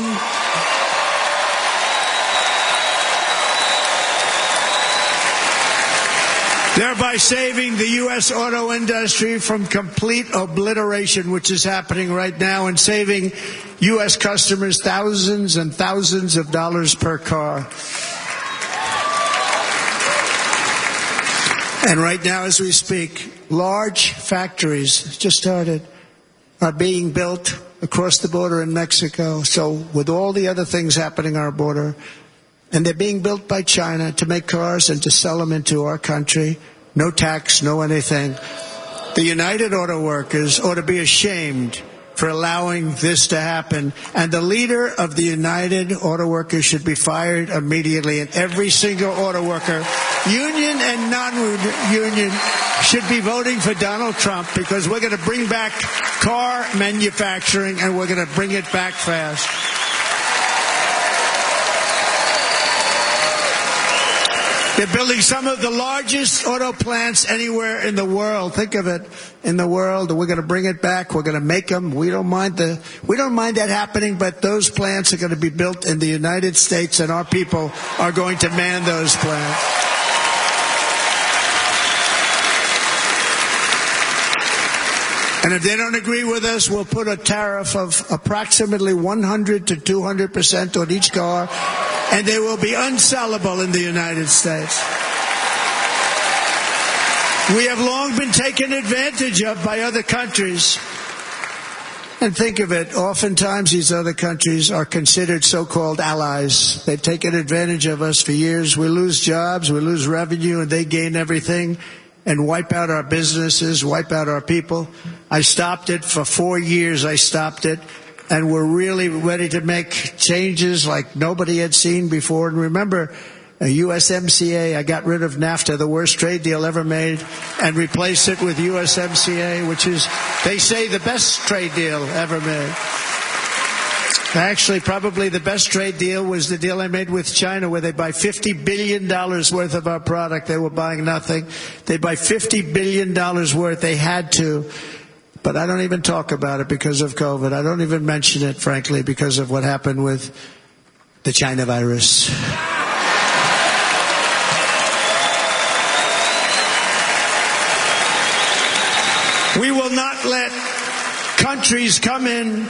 Thereby saving the U.S. auto industry from complete obliteration, which is happening right now, and saving U.S. customers thousands and thousands of dollars per car. And right now, as we speak, large factories just started are being built across the border in Mexico. So with all the other things happening on our border, and they're being built by China to make cars and to sell them into our country. No tax, no anything. The United Auto Workers ought to be ashamed for allowing this to happen. And the leader of the United Auto Workers should be fired immediately. And every single auto worker, union and non-union, should be voting for Donald Trump, because we're going to bring back car manufacturing, and we're going to bring it back fast. They're building some of the largest auto plants anywhere in the world. Think of it, in the world. We're going to bring it back. We're going to make them. We don't mind that happening, but those plants are going to be built in the United States, and our people are going to man those plants. And if they don't agree with us, we'll put a tariff of approximately 100 to 200% on each car, and they will be unsellable in the United States. We have long been taken advantage of by other countries. And think of it, oftentimes these other countries are considered so-called allies. They've taken advantage of us for years. We lose jobs, we lose revenue, and they gain everything and wipe out our businesses, wipe out our people. I stopped it for 4 years. I stopped it. And we're really ready to make changes like nobody had seen before. And remember, USMCA, I got rid of NAFTA, the worst trade deal ever made, and replaced it with USMCA, which is, they say, the best trade deal ever made. Actually, probably the best trade deal was the deal I made with China, where they buy $50 billion worth of our product. They were buying nothing. They buy $50 billion worth. They had to. But I don't even talk about it because of COVID. I don't even mention it, frankly, because of what happened with the China virus. We will not let countries come in,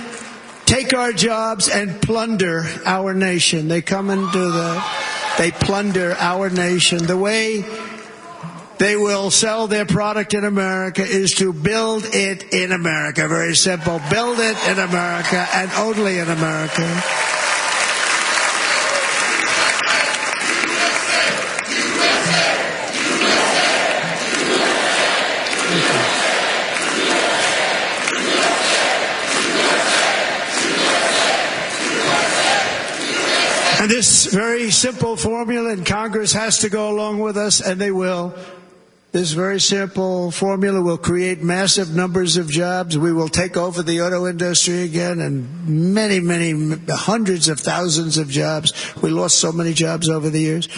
take our jobs, and plunder our nation. They come and do that. They plunder our nation. The way they will sell their product in America is to build it in America. Very simple. Build it in America and only in America. And this very simple formula, and Congress has to go along with us, and they will. This very simple formula will create massive numbers of jobs. We will take over the auto industry again, and many, many hundreds of thousands of jobs. We lost so many jobs over the years.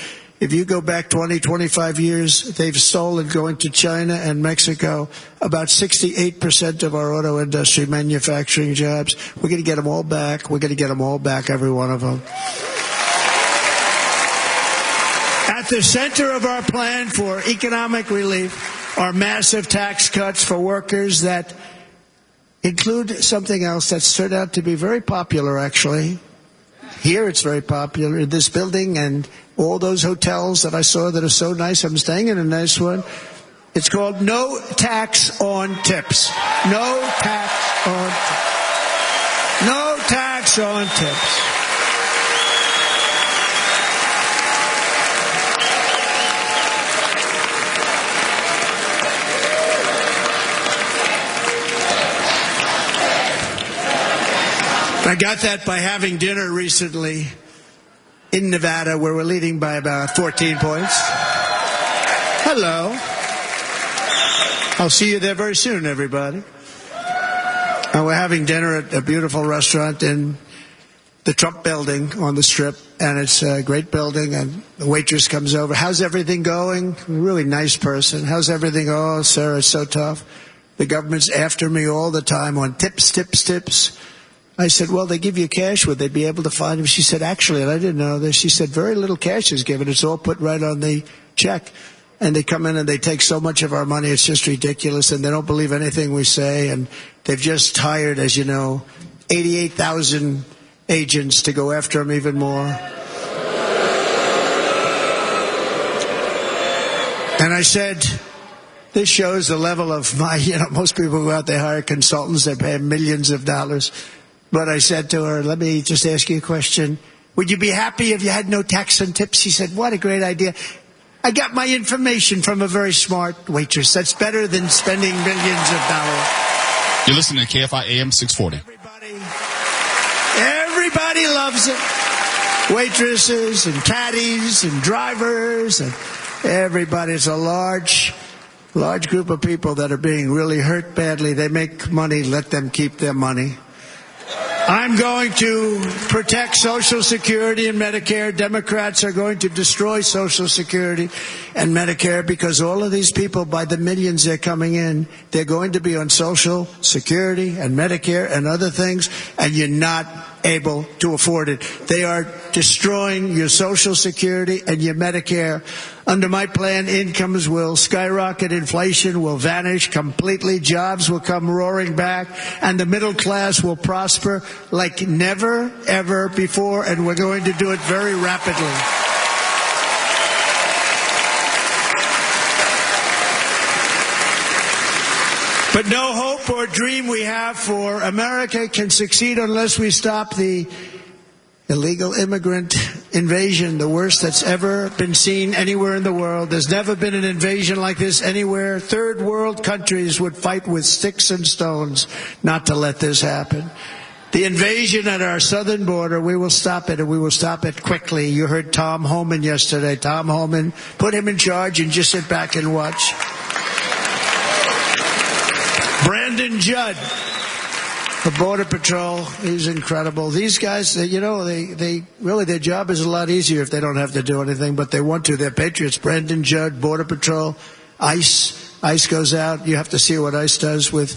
If you go back 20, 25 years, they've stolen, going to China and Mexico, about 68% of our auto industry manufacturing jobs. We're going to get them all back. We're going to get them all back, every one of them. At the center of our plan for economic relief are massive tax cuts for workers that include something else that's turned out to be very popular, actually. Here it's very popular in this building and all those hotels that I saw that are so nice. I'm staying in a nice one. It's called no tax on tips. No tax on tips. No tax on tips. I got that by having dinner recently in Nevada, where we're leading by about 14 points. Hello. I'll see you there very soon, everybody. And we're having dinner at a beautiful restaurant in the Trump building on the Strip, and it's a great building, and the waitress comes over. How's everything going? Really nice person. How's everything? Oh, sir, it's so tough. The government's after me all the time on tips, tips, tips. I said, well, they give you cash. Would they be able to find him? She said, actually, and I didn't know this, she said, very little cash is given. It's all put right on the check. And they come in and they take so much of our money, it's just ridiculous. And they don't believe anything we say. And they've just hired, as you know, 88,000 agents to go after him even more. And I said, this shows the level of my, most people go out, they hire consultants, they pay millions of dollars. But I said to her, let me just ask you a question. Would you be happy if you had no tax on tips? She said, what a great idea. I got my information from a very smart waitress. That's better than spending millions of dollars. You're listening to KFI AM 640. Everybody loves it. Waitresses and caddies and drivers and everybody. It's a large group of people that are being really hurt badly. They make money. Let them keep their money. I'm going to protect Social Security and Medicare. Democrats are going to destroy Social Security and Medicare because all of these people, by the millions they're coming in, they're going to be on Social Security and Medicare and other things, and you're not able to afford it. They are destroying your Social Security and your Medicare. Under my plan, incomes will skyrocket, inflation will vanish completely, jobs will come roaring back, and the middle class will prosper like never, ever before, and we're going to do it very rapidly. But no hope or dream we have for America can succeed unless we stop the illegal immigrant invasion, the worst that's ever been seen anywhere in the world. There's never been an invasion like this anywhere. Third world countries would fight with sticks and stones not to let this happen. The invasion at our southern border, we will stop it, and we will stop it quickly. You heard Tom Homan yesterday. Tom Homan, put him in charge and just sit back and watch. Brandon Judd, the Border Patrol, he's incredible. These guys, they really, their job is a lot easier if they don't have to do anything, but they want to. They're patriots. Brandon Judd, Border Patrol, ICE. ICE goes out. You have to see what ICE does with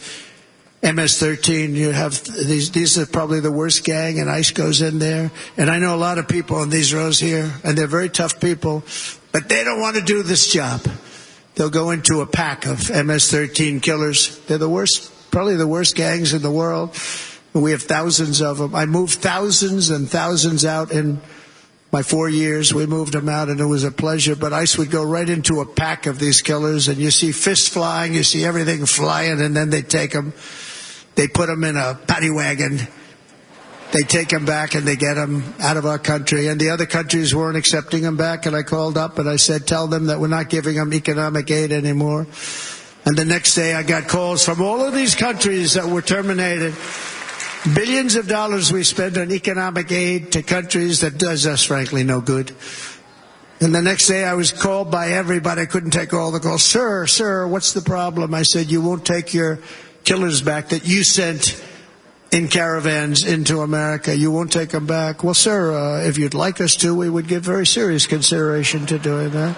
MS-13. You have these are probably the worst gang, and ICE goes in there. And I know a lot of people in these rows here, and they're very tough people, but they don't want to do this job. They'll go into a pack of MS-13 killers. They're the worst, probably the worst gangs in the world. We have thousands of them. I moved thousands and thousands out in my 4 years. We moved them out, and it was a pleasure. But ICE would go right into a pack of these killers, and you see fists flying, you see everything flying, and then they take them. They put them in a paddy wagon. They take them back and they get them out of our country. And the other countries weren't accepting them back. And I called up and I said, tell them that we're not giving them economic aid anymore. And the next day I got calls from all of these countries that were terminated. Billions of dollars we spend on economic aid to countries that does us, frankly, no good. And the next day I was called by everybody. I couldn't take all the calls. Sir, what's the problem? I said, you won't take your killers back that you sent in caravans into America. You won't take them back. Well, sir, if you'd like us to, we would give very serious consideration to doing that.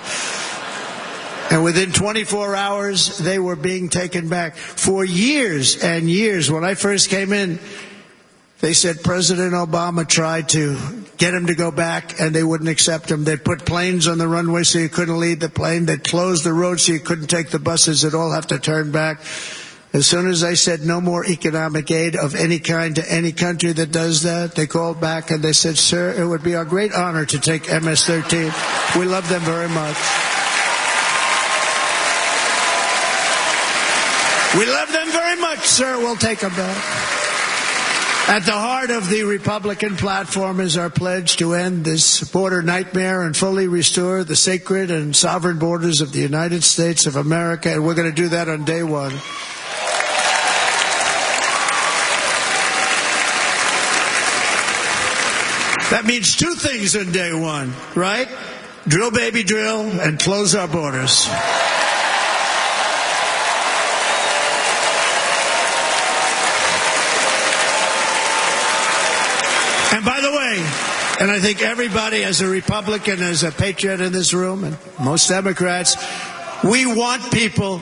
And within 24 hours, they were being taken back. For years and years, when I first came in, they said President Obama tried to get him to go back, and they wouldn't accept him. They'd put planes on the runway so you couldn't leave the plane. They'd close the road so you couldn't take the buses. They'd all have to turn back. As soon as I said no more economic aid of any kind to any country that does that, they called back and they said, sir, it would be our great honor to take MS-13. We love them very much. We love them very much, sir. We'll take them back. At the heart of the Republican platform is our pledge to end this border nightmare and fully restore the sacred and sovereign borders of the United States of America. And we're going to do that on day one. That means two things on day one, right? Drill, baby, drill, and close our borders. And by the way, and I think everybody as a Republican, as a patriot in this room, and most Democrats, we want people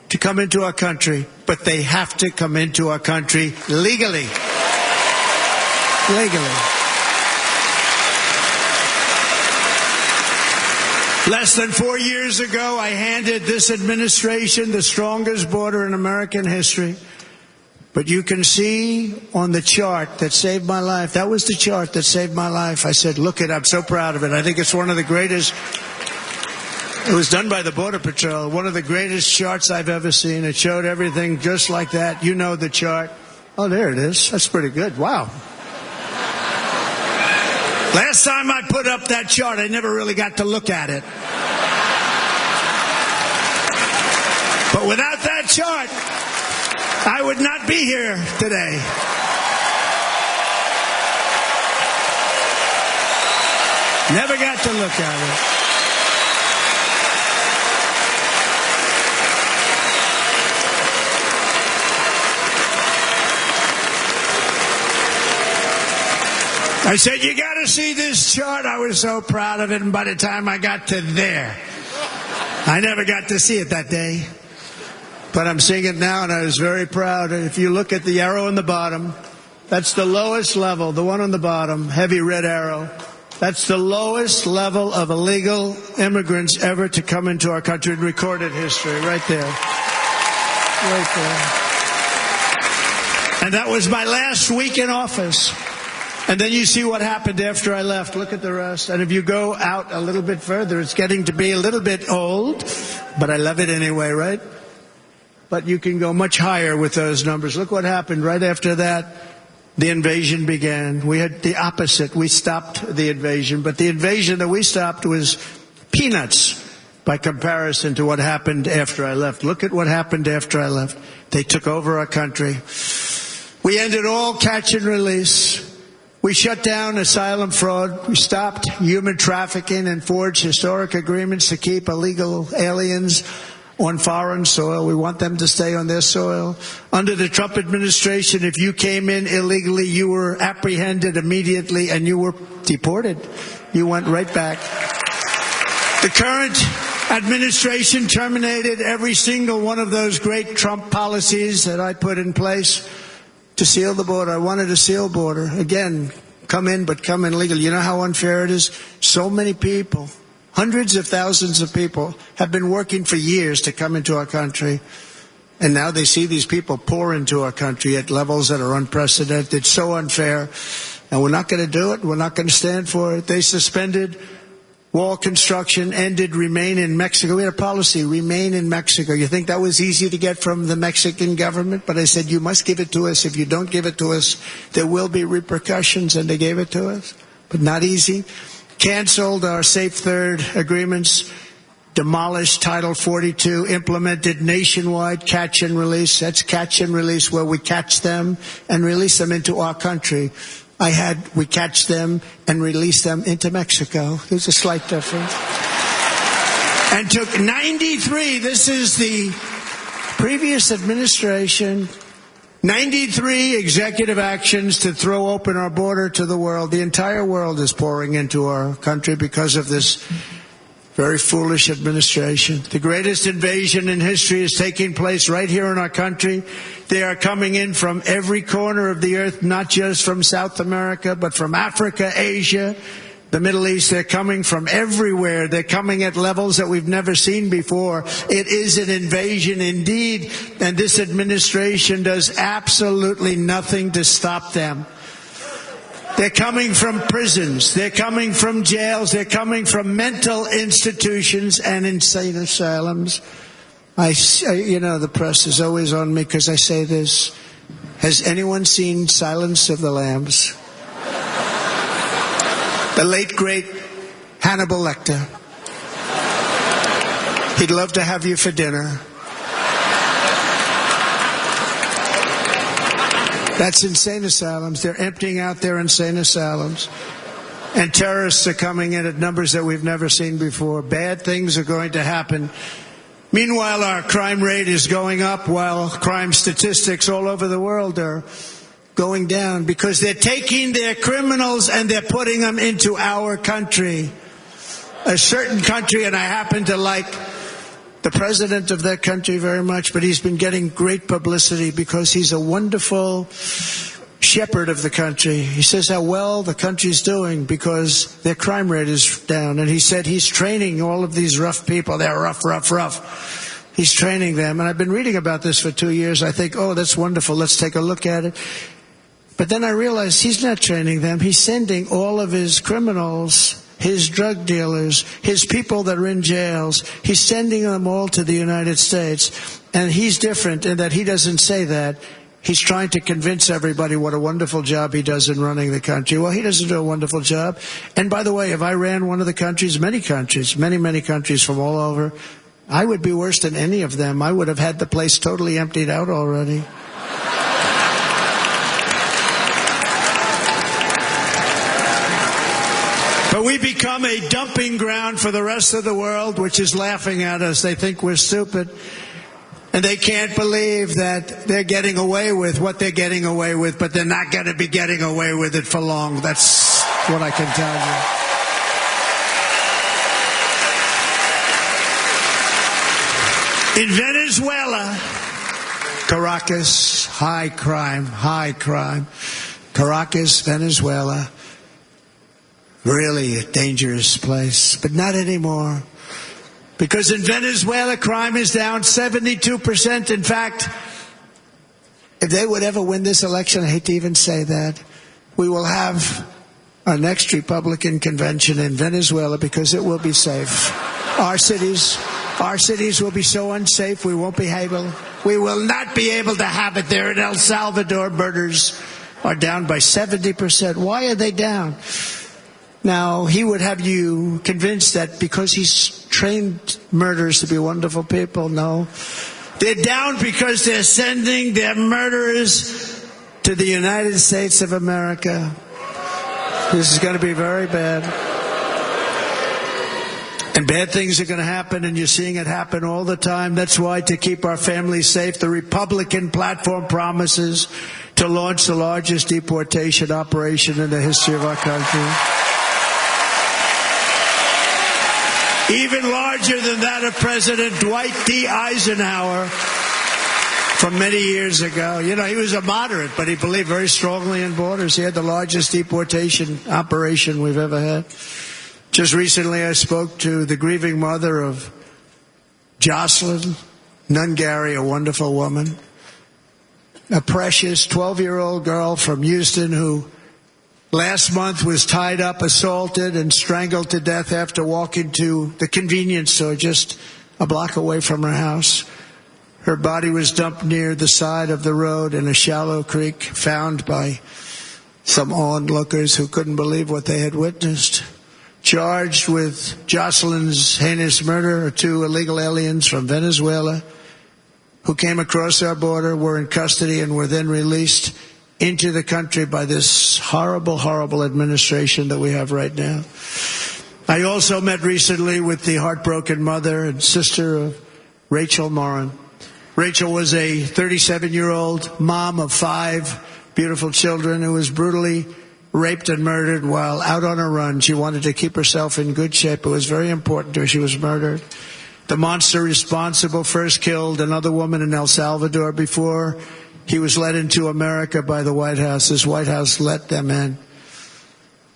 to come into our country, but they have to come into our country legally. Legally. Less than 4 years ago, I handed this administration the strongest border in American history. But you can see on the chart that saved my life, that was the chart that saved my life. I said, look it, I'm so proud of it. I think it's one of the greatest, it was done by the Border Patrol, one of the greatest charts I've ever seen. It showed everything just like that. You know the chart. Oh, there it is. That's pretty good. Wow. Last time I put up that chart, I never really got to look at it. But without that chart, I would not be here today. Never got to look at it. I said, you got to see this chart. I was so proud of it, and by the time I got to there, I never got to see it that day. But I'm seeing it now, and I was very proud. And if you look at the arrow on the bottom, that's the lowest level, the one on the bottom, heavy red arrow. That's the lowest level of illegal immigrants ever to come into our country in recorded history, right there. Right there. And that was my last week in office. And then you see what happened after I left. Look at the rest. And if you go out a little bit further, it's getting to be a little bit old, but I love it anyway, right? But you can go much higher with those numbers. Look what happened right after that. The invasion began. We had the opposite. We stopped the invasion, but the invasion that we stopped was peanuts by comparison to what happened after I left. Look at what happened after I left. They took over our country. We ended all catch and release. We shut down asylum fraud. We stopped human trafficking and forged historic agreements to keep illegal aliens on foreign soil. We want them to stay on their soil. Under the Trump administration, if you came in illegally, you were apprehended immediately and you were deported. You went right back. The current administration terminated every single one of those great Trump policies that I put in place to seal the border. I wanted a sealed border. Again, come in, but come in legally. You know how unfair it is? So many people, hundreds of thousands of people have been working for years to come into our country. And now they see these people pour into our country at levels that are unprecedented. It's so unfair. And we're not going to do it. We're not going to stand for it. They suspended wall construction, ended remain in Mexico. We had a policy, remain in Mexico. You think that was easy to get from the Mexican government? But I said, you must give it to us. If you don't give it to us, there will be repercussions. And they gave it to us. But not easy. Canceled our Safe Third agreements, demolished Title 42, implemented nationwide catch and release. That's catch and release, where we catch them and release them into our country. We catch them and release them into Mexico. There's a slight difference. And took 93, this is the previous administration, 93 executive actions to throw open our border to the world. The entire world is pouring into our country because of this very foolish administration. The greatest invasion in history is taking place right here in our country. They are coming in from every corner of the earth, not just from South America, but from Africa, Asia, the Middle East. They're coming from everywhere. They're coming at levels that we've never seen before. It is an invasion indeed, and this administration does absolutely nothing to stop them. They're coming from prisons. They're coming from jails. They're coming from mental institutions and insane asylums. The press is always on me because I say this. Has anyone seen Silence of the Lambs? The late, great Hannibal Lecter. He'd love to have you for dinner. That's insane asylums. They're emptying out their insane asylums. And terrorists are coming in at numbers that we've never seen before. Bad things are going to happen. Meanwhile, our crime rate is going up, while crime statistics all over the world are going down, because they're taking their criminals and they're putting them into our country. A certain country, and I happen to like the president of that country very much, but he's been getting great publicity because he's a wonderful shepherd of the country. He says how well the country's doing because their crime rate is down. And he said he's training all of these rough people. They're rough. He's training them. And I've been reading about this for 2 years. I think, oh, that's wonderful. Let's take a look at it. But then I realized he's not training them. He's sending all of his criminals, his drug dealers, his people that are in jails, he's sending them all to the United States. And he's different in that he doesn't say that. He's trying to convince everybody what a wonderful job he does in running the country. Well, he doesn't do a wonderful job. And by the way, if I ran one of the countries, many countries from all over, I would be worse than any of them. I would have had the place totally emptied out already. But we become a dumping ground for the rest of the world, which is laughing at us. They think we're stupid. And they can't believe that they're getting away with what they're getting away with, but they're not going to be getting away with it for long. That's what I can tell you. In Venezuela, Caracas, high crime. Caracas, Venezuela, really a dangerous place, but not anymore. Because in Venezuela, crime is down 72%. In fact, if they would ever win this election, I hate to even say that, we will have our next Republican convention in Venezuela because it will be safe. Our cities will be so unsafe we will not be able to have it there. In El Salvador, murders are down by 70%. Why are they down? Now, he would have you convinced that because he's trained murderers to be wonderful people. No. They're down because they're sending their murderers to the United States of America. This is going to be very bad. And bad things are going to happen, and you're seeing it happen all the time. That's why, to keep our families safe, the Republican platform promises to launch the largest deportation operation in the history of our country. Even larger than that of President Dwight D. Eisenhower from many years ago. You know, he was a moderate, but he believed very strongly in borders. He had the largest deportation operation we've ever had. Just recently I spoke to the grieving mother of Jocelyn Nungary, a wonderful woman, a precious 12-year-old girl from Houston who last month was tied up, assaulted, and strangled to death after walking to the convenience store just a block away from her house. Her body was dumped near the side of the road in a shallow creek, found by some onlookers who couldn't believe what they had witnessed. Charged with Jocelyn's heinous murder are 2 illegal aliens from Venezuela who came across our border, were in custody, and were then released into the country by this horrible, horrible administration that we have right now. I also met recently with the heartbroken mother and sister of Rachel Morin. Rachel was a 37-year-old mom of 5 beautiful children who was brutally raped and murdered while out on a run. She wanted to keep herself in good shape. It was very important to her. She was murdered. The monster responsible first killed another woman in El Salvador before he was led into America by the White House. This White House let them in.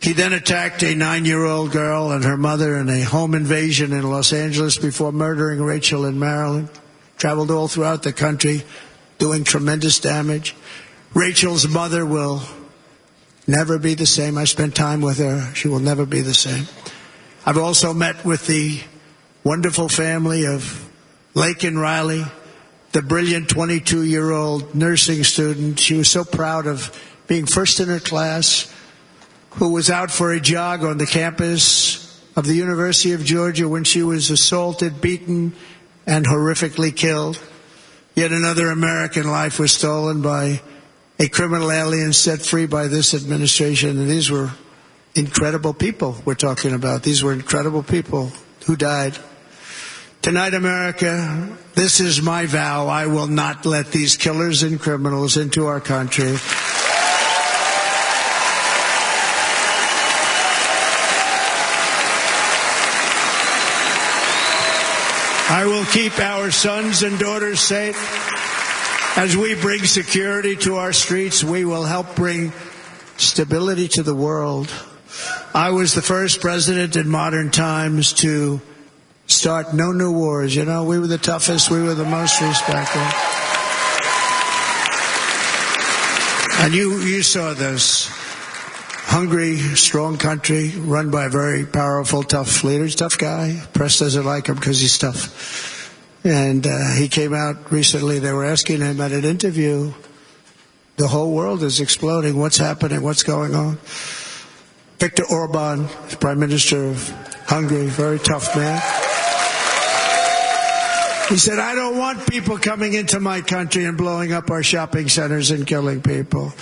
He then attacked a 9-year-old girl and her mother in a home invasion in Los Angeles before murdering Rachel in Maryland. Traveled all throughout the country, doing tremendous damage. Rachel's mother will never be the same. I spent time with her. She will never be the same. I've also met with the wonderful family of Laken Riley, the brilliant 22-year-old nursing student. She was so proud of being first in her class, who was out for a jog on the campus of the University of Georgia when she was assaulted, beaten, and horrifically killed. Yet another American life was stolen by a criminal alien set free by this administration. And these were incredible people we're talking about. These were incredible people who died. Tonight, America, this is my vow. I will not let these killers and criminals into our country. I will keep our sons and daughters safe. As we bring security to our streets, we will help bring stability to the world. I was the first president in modern times to start no new wars. You know, we were the toughest. We were the most respected. And you saw this. Hungry, strong country, run by a very powerful, tough leader. Tough guy. Press doesn't like him because he's tough. And he came out recently. They were asking him at an interview, the whole world is exploding. What's happening? What's going on? Viktor Orban, Prime Minister of Hungary, very tough man. He said, I don't want people coming into my country and blowing up our shopping centers and killing people.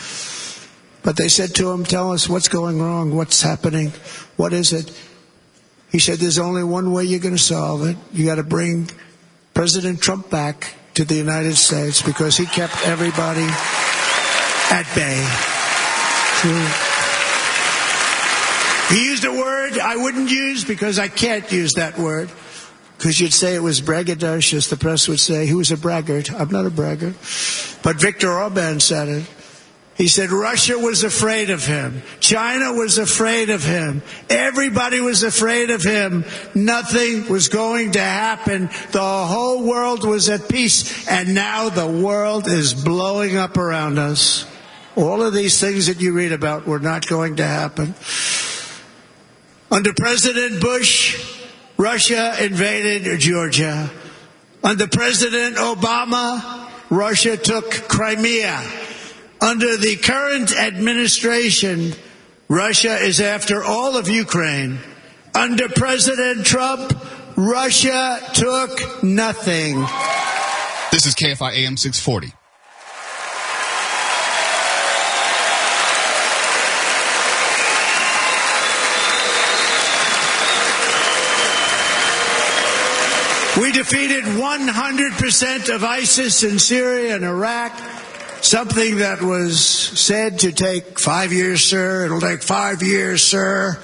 But they said to him, tell us what's going wrong, what's happening, what is it? He said, there's only one way you're going to solve it. You got to bring President Trump back to the United States because he kept everybody at bay. He used a word I wouldn't use because I can't use that word. Because you'd say it was braggadocious. The press would say he was a braggart. I'm not a braggart. But Viktor Orban said it. He said Russia was afraid of him. China was afraid of him. Everybody was afraid of him. Nothing was going to happen. The whole world was at peace. And now the world is blowing up around us. All of these things that you read about were not going to happen. Under President Bush, Russia invaded Georgia. Under President Obama, Russia took Crimea. Under the current administration, Russia is after all of Ukraine. Under President Trump, Russia took nothing. This is KFI AM 640. We defeated 100% of ISIS in Syria and Iraq. Something that was said to take 5 years, sir. It'll take 5 years, sir.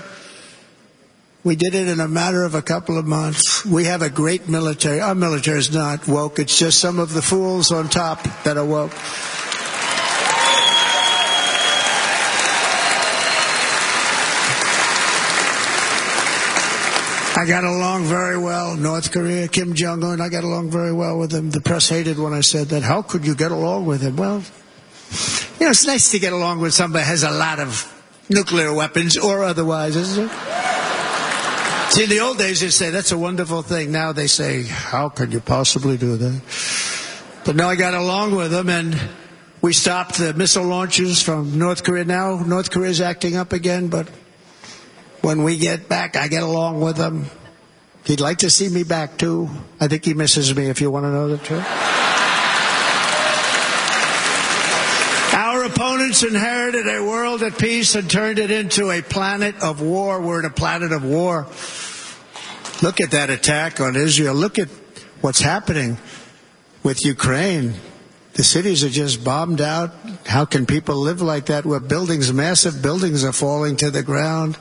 We did it in a matter of a couple of months. We have a great military. Our military is not woke. It's just some of the fools on top that are woke. I got along very well. North Korea, Kim Jong-un, I got along very well with him. The press hated when I said that. How could you get along with him? Well, you know, it's nice to get along with somebody who has a lot of nuclear weapons or otherwise, isn't it? See, in the old days, they'd say, that's a wonderful thing. Now they say, how could you possibly do that? But no, I got along with them, and we stopped the missile launches from North Korea. Now North Korea is acting up again, but when we get back, I get along with him. He'd like to see me back, too. I think he misses me, if you want to know the truth. Our opponents inherited a world at peace and turned it into a planet of war. We're in a planet of war. Look at that attack on Israel. Look at what's happening with Ukraine. The cities are just bombed out. How can people live like that where buildings, massive buildings, are falling to the ground?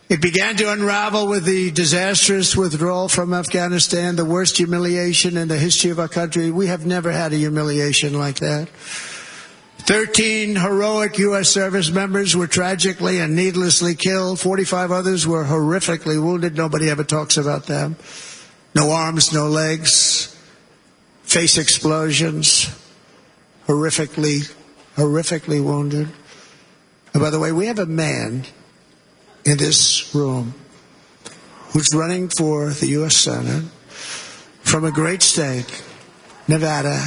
It began to unravel with the disastrous withdrawal from Afghanistan, the worst humiliation in the history of our country. We have never had a humiliation like that. 13 heroic U.S. service members were tragically and needlessly killed. 45 others were horrifically wounded. Nobody ever talks about them. No arms, no legs, face explosions, horrifically wounded. And by the way, we have a man in this room who's running for the U.S. Senate from a great state, Nevada,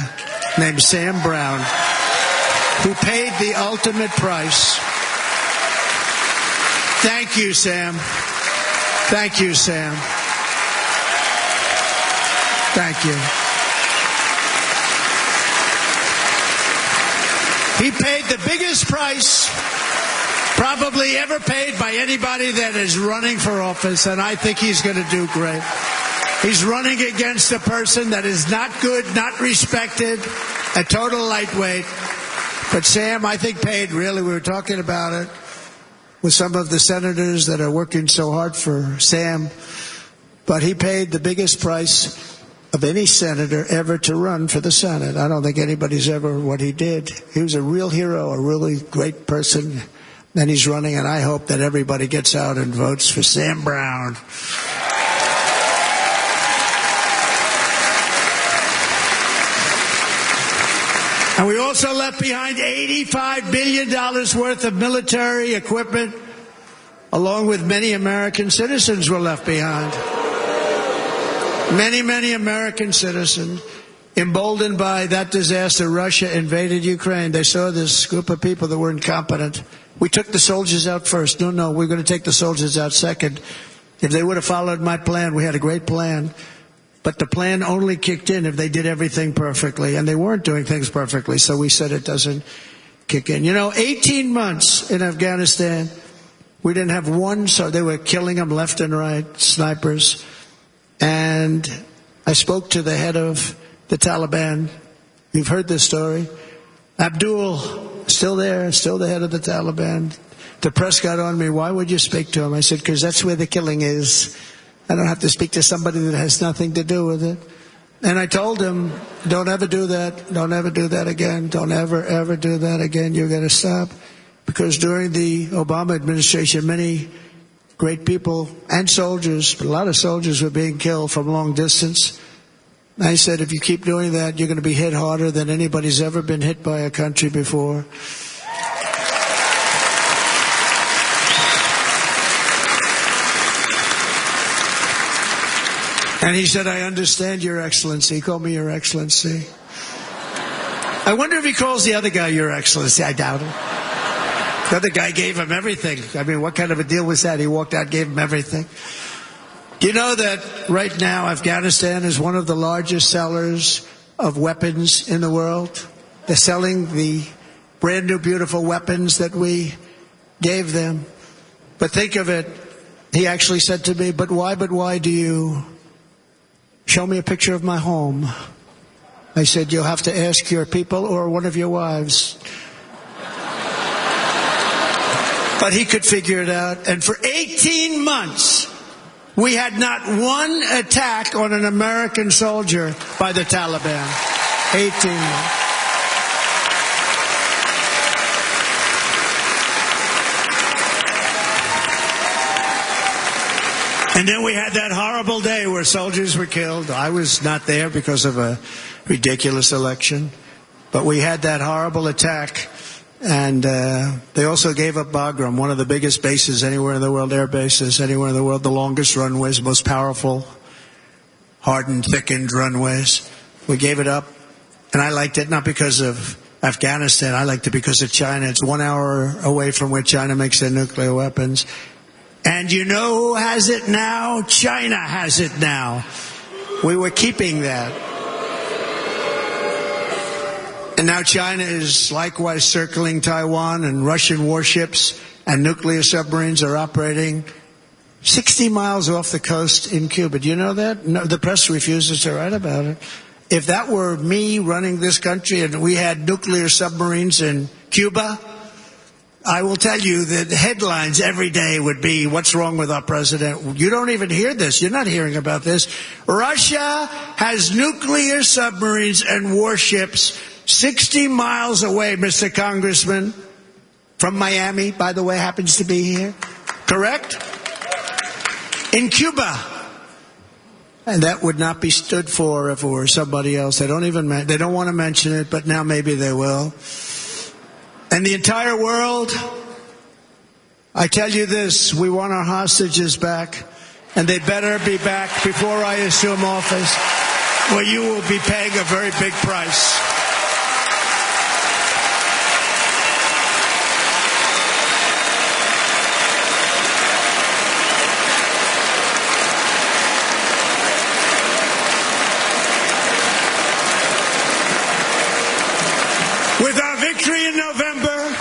named Sam Brown, who paid the ultimate price. Thank you, Sam. Thank you, Sam. Thank you. He paid the biggest price probably ever paid by anybody that is running for office, and I think he's going to do great. He's running against a person that is not good, not respected, a total lightweight. But Sam, I think, paid, really, we were talking about it with some of the senators that are working so hard for Sam, but he paid the biggest price of any senator ever to run for the Senate. I don't think anybody's ever what he did. He was a real hero, a really great person. And he's running, and I hope that everybody gets out and votes for Sam Brown. And we also left behind $85 billion worth of military equipment, along with many American citizens were left behind. Many American citizens. Emboldened by that disaster, Russia invaded Ukraine. They saw this group of people that were incompetent. We took the soldiers out first. No, we're going to take the soldiers out second. If they would have followed my plan, we had a great plan. But the plan only kicked in if they did everything perfectly. And they weren't doing things perfectly, so we said it doesn't kick in. 18 months in Afghanistan, we didn't have one, so they were killing them left and right, snipers. And I spoke to the head of the Taliban. You've heard this story. Abdul, still there, still the head of the Taliban. The press got on me. Why would you speak to him? I said, because that's where the killing is. I don't have to speak to somebody that has nothing to do with it. And I told him, don't ever do that. Don't ever do that again. Don't ever do that again. You've got to stop. Because during the Obama administration, many great people and soldiers, but a lot of soldiers were being killed from long distance. I said, if you keep doing that, you're going to be hit harder than anybody's ever been hit by a country before. And he said, I understand, Your Excellency. He called me Your Excellency. I wonder if he calls the other guy Your Excellency. I doubt it. The other guy gave him everything. I mean, what kind of a deal was that? He walked out, gave him everything. You know that right now Afghanistan is one of the largest sellers of weapons in the world? They're selling the brand new beautiful weapons that we gave them. But think of it. He actually said to me, but why do you show me a picture of my home? I said, you'll have to ask your people or one of your wives. But he could figure it out. And for 18 months, we had not one attack on an American soldier by the Taliban. 18 months. And then we had that horrible day where soldiers were killed. I was not there because of a ridiculous election. But we had that horrible attack. And they also gave up Bagram, one of the biggest bases anywhere in the world, air bases anywhere in the world, the longest runways, most powerful, hardened, thickened runways. We gave it up. And I liked it not because of Afghanistan. I liked it because of China. It's 1 hour away from where China makes their nuclear weapons. And you know who has it now? China has it now. We were keeping that. And now China is likewise circling Taiwan, and Russian warships and nuclear submarines are operating 60 miles off the coast in Cuba. Do you know that? No, the press refuses to write about it. If that were me running this country and we had nuclear submarines in Cuba, I will tell you that headlines every day would be, what's wrong with our president? You don't even hear this. You're not hearing about this. Russia has nuclear submarines and warships 60 miles away, Mr. Congressman, from Miami, by the way, happens to be here. Correct? In Cuba. And that would not be stood for if it were somebody else. They don't want to mention it, but now maybe they will. And the entire world, I tell you this, we want our hostages back, and they better be back before I assume office, or you will be paying a very big price. With our victory in November,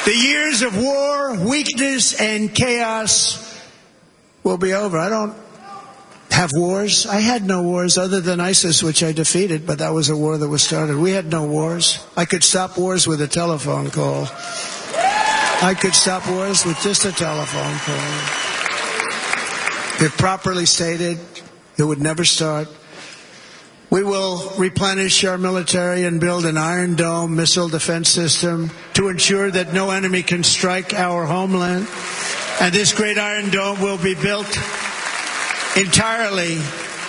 the years of war, weakness, and chaos will be over. I don't have wars. I had no wars other than ISIS, which I defeated, but that was a war that was started. We had no wars. I could stop wars with a telephone call. I could stop wars with just a telephone call. If properly stated, it would never start. We will replenish our military and build an Iron Dome missile defense system to ensure that no enemy can strike our homeland. And this great Iron Dome will be built entirely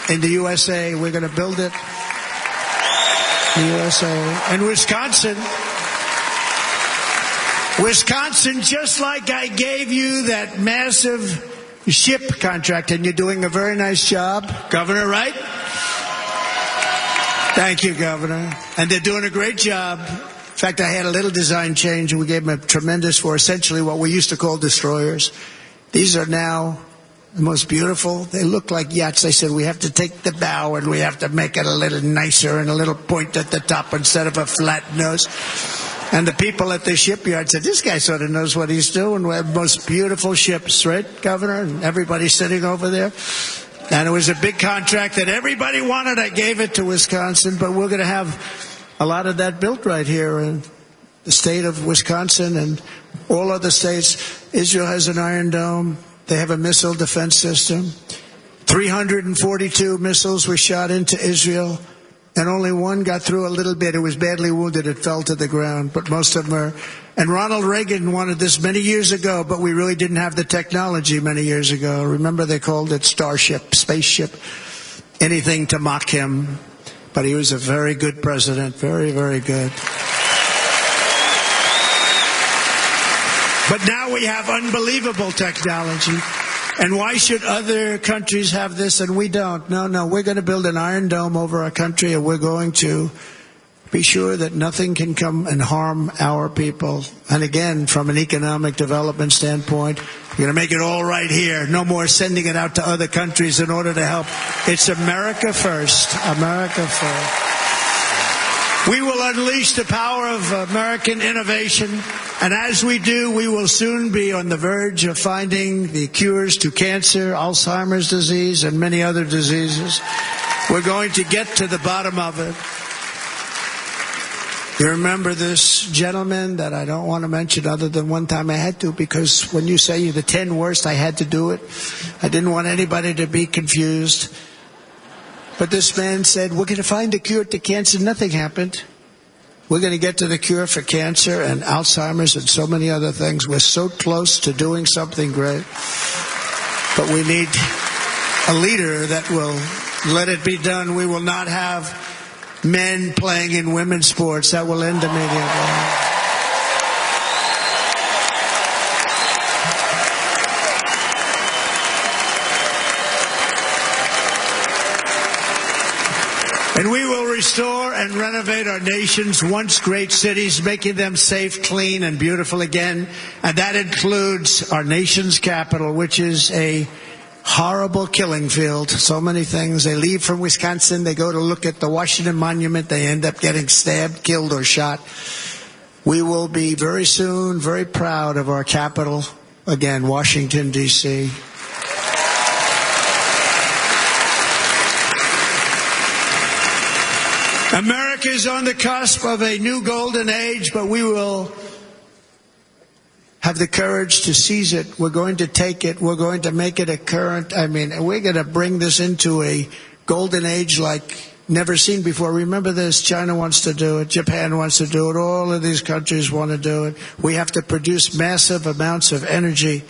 in the USA. We're going to build it in the USA. And Wisconsin, just like I gave you that massive ship contract, and you're doing a very nice job, Governor, right? Thank you, Governor. And they're doing a great job. In fact, I had a little design change, and we gave them a tremendous for essentially what we used to call destroyers. These are now the most beautiful. They look like yachts. I said, we have to take the bow, and we have to make it a little nicer and a little point at the top instead of a flat nose. And the people at the shipyard said, this guy sort of knows what he's doing. We have the most beautiful ships, right, Governor? And everybody sitting over there. And it was a big contract that everybody wanted. I gave it to Wisconsin, but we're going to have a lot of that built right here in the state of Wisconsin and all other states. Israel has an Iron Dome. They have a missile defense system. 342 missiles were shot into Israel, and only one got through a little bit. It was badly wounded. It fell to the ground, but most of them are. And Ronald Reagan wanted this many years ago, but we really didn't have the technology many years ago. Remember, they called it Starship, spaceship, anything to mock him. But he was a very good president, very, very good. But now we have unbelievable technology. And why should other countries have this and we don't? No, we're going to build an Iron Dome over our country, and we're going to be sure that nothing can come and harm our people. And again, from an economic development standpoint, we're going to make it all right here. No more sending it out to other countries in order to help. It's America first. America first. We will unleash the power of American innovation, and as we do, we will soon be on the verge of finding the cures to cancer, Alzheimer's disease, and many other diseases. We're going to get to the bottom of it. You remember this gentleman that I don't want to mention other than one time I had to, because when you say you're the 10 worst, I had to do it. I didn't want anybody to be confused. But this man said, we're going to find a cure to cancer. Nothing happened. We're going to get to the cure for cancer and Alzheimer's and so many other things. We're so close to doing something great. But we need a leader that will let it be done. We will not have men playing in women's sports. That will end immediately. And we will restore and renovate our nation's once great cities, making them safe, clean, and beautiful again. And that includes our nation's capital, which is a horrible killing field. So many things. They leave from Wisconsin, they go to look at the Washington Monument, they end up getting stabbed, killed, or shot. We will be very soon very proud of our capital, again, Washington, D.C. America is on the cusp of a new golden age, but we will have the courage to seize it. We're going to take it. We're going to make it a current. We're going to bring this into a golden age like never seen before. Remember this, China wants to do it. Japan wants to do it. All of these countries want to do it. We have to produce massive amounts of energy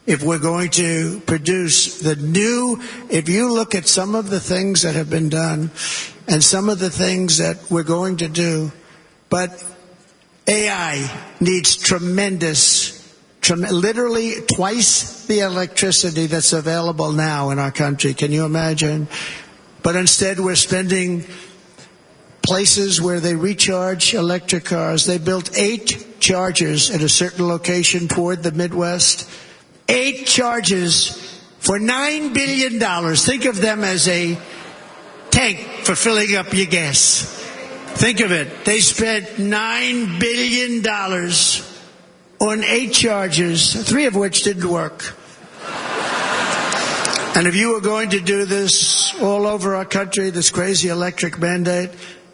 if we're going to produce the new. If you look at some of the things that have been done and some of the things that we're going to do, but AI needs literally twice the electricity that's available now in our country. Can you imagine? But instead we're spending places where they recharge electric cars. They built 8 chargers at a certain location toward the Midwest. 8 chargers for $9 billion. Think of them as a tank for filling up your gas. Think of it. They spent $9 billion on 8 chargers, 3 of which didn't work. And if you were going to do this all over our country, this crazy electric mandate,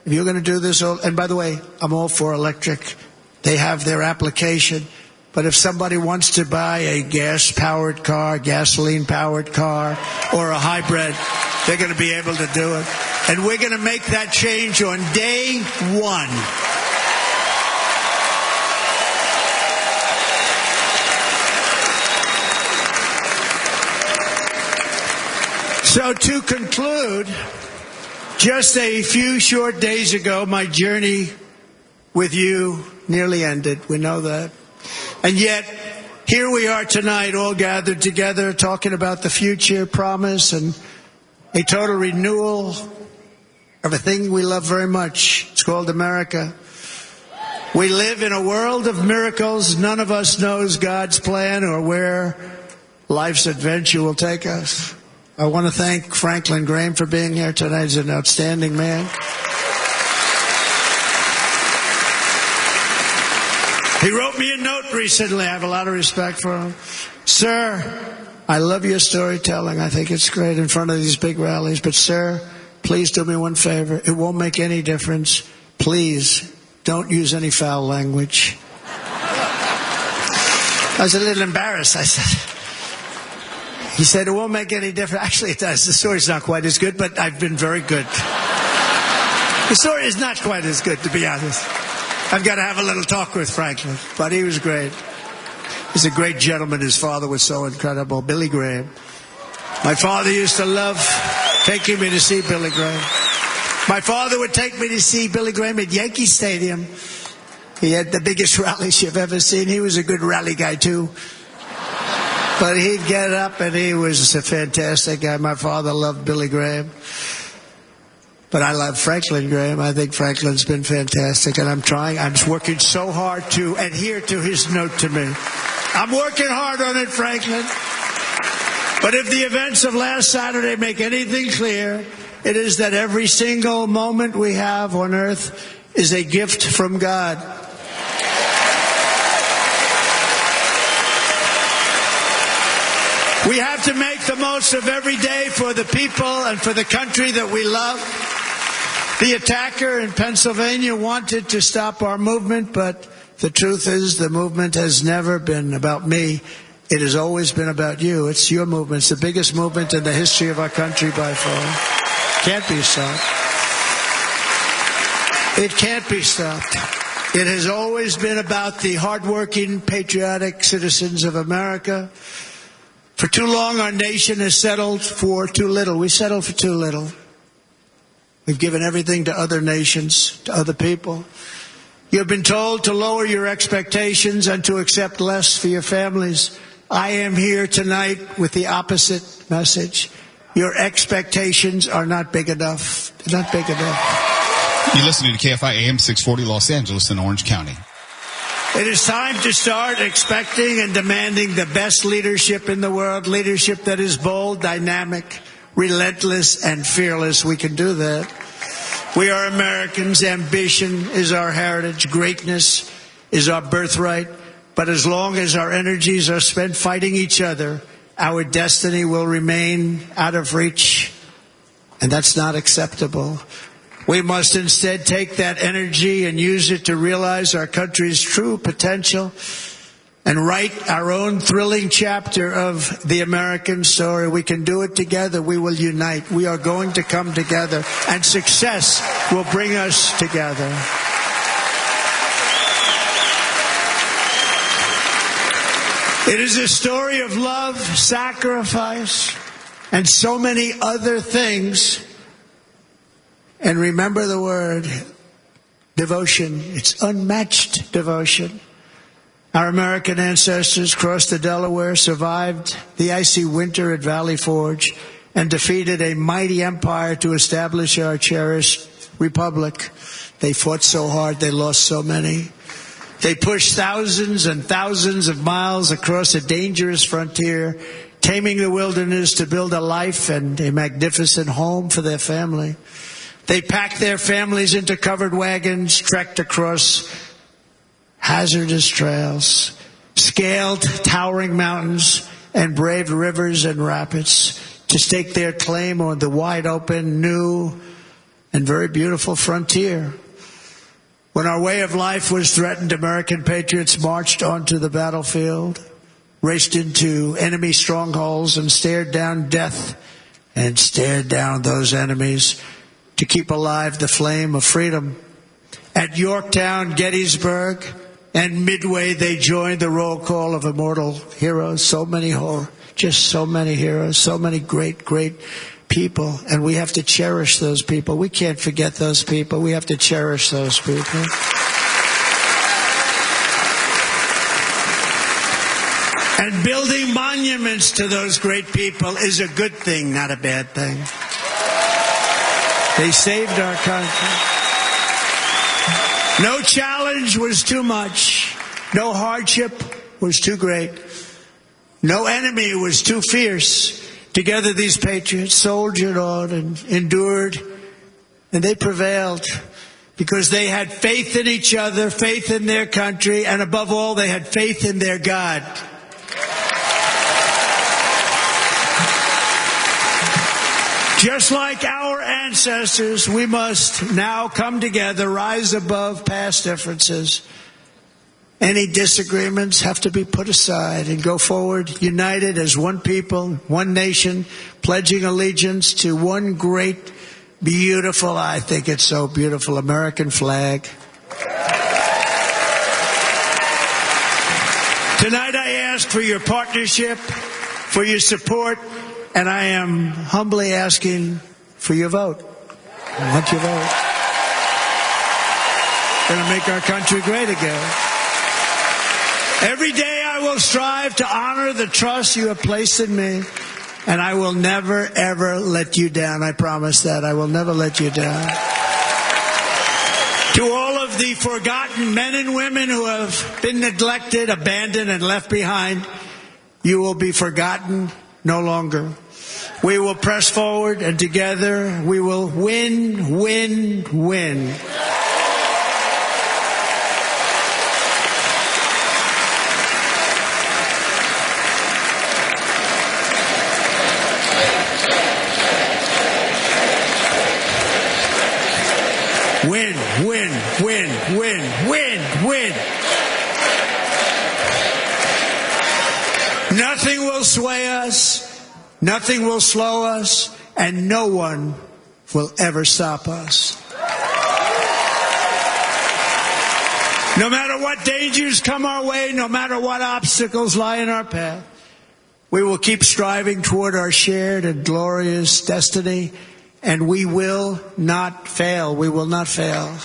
if you're going to do this, and by the way, I'm all for electric. They have their application. But if somebody wants to buy a gas-powered car, gasoline-powered car, or a hybrid, they're going to be able to do it. And we're going to make that change on day 1. So to conclude, just a few short days ago, my journey with you nearly ended. We know that. And yet, here we are tonight, all gathered together, talking about the future, promise, and a total renewal of a thing we love very much. It's called America. We live in a world of miracles. None of us knows God's plan or where life's adventure will take us. I want to thank Franklin Graham for being here tonight. He's an outstanding man. He wrote me a note recently. I have a lot of respect for him. Sir, I love your storytelling. I think it's great in front of these big rallies. But, sir, please do me one favor. It won't make any difference. Please don't use any foul language. I was a little embarrassed. I said, he said, it won't make any difference. Actually, it does. The story's not quite as good, but I've been very good. The story is not quite as good, to be honest. I've got to have a little talk with Franklin, but he was great. He's a great gentleman. His father was so incredible, Billy Graham. My father used to love taking me to see Billy Graham. My father would take me to see Billy Graham at Yankee Stadium. He had the biggest rallies you've ever seen. He was a good rally guy, too. But he'd get up, and he was a fantastic guy. My father loved Billy Graham. But I love Franklin Graham. I think Franklin's been fantastic, and I'm working so hard to adhere to his note to me. I'm working hard on it, Franklin. But if the events of last Saturday make anything clear, it is that every single moment we have on earth is a gift from God. We have to make the most of every day for the people and for the country that we love. The attacker in Pennsylvania wanted to stop our movement, but the truth is the movement has never been about me. It has always been about you. It's your movement. It's the biggest movement in the history of our country by far. Can't be stopped. It can't be stopped. It has always been about the hardworking, patriotic citizens of America. For too long, our nation has settled for too little. We settled for too little. We've given everything to other nations, to other people. You have been told to lower your expectations and to accept less for your families. I am here tonight with the opposite message. Your expectations are not big enough. They're not big enough. You're listening to KFI AM 640 Los Angeles in Orange County. It is time to start expecting and demanding the best leadership in the world, leadership that is bold, dynamic, relentless, and fearless. We can do that. We are Americans. Ambition is our heritage. Greatness is our birthright. But as long as our energies are spent fighting each other, our destiny will remain out of reach. And that's not acceptable. We must instead take that energy and use it to realize our country's true potential and write our own thrilling chapter of the American story. We can do it together. We will unite. We are going to come together, and success will bring us together. It is a story of love, sacrifice, and so many other things. And remember the word, devotion. It's unmatched devotion. Our American ancestors crossed the Delaware, survived the icy winter at Valley Forge, and defeated a mighty empire to establish our cherished republic. They fought so hard, they lost so many. They pushed thousands and thousands of miles across a dangerous frontier, taming the wilderness to build a life and a magnificent home for their family. They packed their families into covered wagons, trekked across hazardous trails, scaled towering mountains, and braved rivers and rapids to stake their claim on the wide open, new, and very beautiful frontier. When our way of life was threatened, American patriots marched onto the battlefield, raced into enemy strongholds, and stared down death and stared down those enemies to keep alive the flame of freedom. At Yorktown, Gettysburg, and Midway, they joined the roll call of immortal heroes. So many heroes, so many great, great people. And we have to cherish those people. We can't forget those people. We have to cherish those people. And building monuments to those great people is a good thing, not a bad thing. They saved our country. No challenge was too much. No hardship was too great. No enemy was too fierce. Together these patriots soldiered on and endured, and they prevailed because they had faith in each other, faith in their country, and above all, they had faith in their God. Just like our ancestors, we must now come together, rise above past differences. Any disagreements have to be put aside and go forward, united as one people, one nation, pledging allegiance to one great, beautiful, I think it's so beautiful, American flag. Tonight I ask for your partnership, for your support, and I am humbly asking for your vote. I want your vote. Going to make our country great again. Every day I will strive to honor the trust you have placed in me, and I will never, ever let you down. I promise that. I will never let you down. To all of the forgotten men and women who have been neglected, abandoned, and left behind, you will be forgotten no longer. We will press forward, and together we will win, win, win. Win, win, win, win, win, win. Nothing will sway us, nothing will slow us, and no one will ever stop us. No matter what dangers come our way, no matter what obstacles lie in our path, we will keep striving toward our shared and glorious destiny. And we will not fail. We will not fail.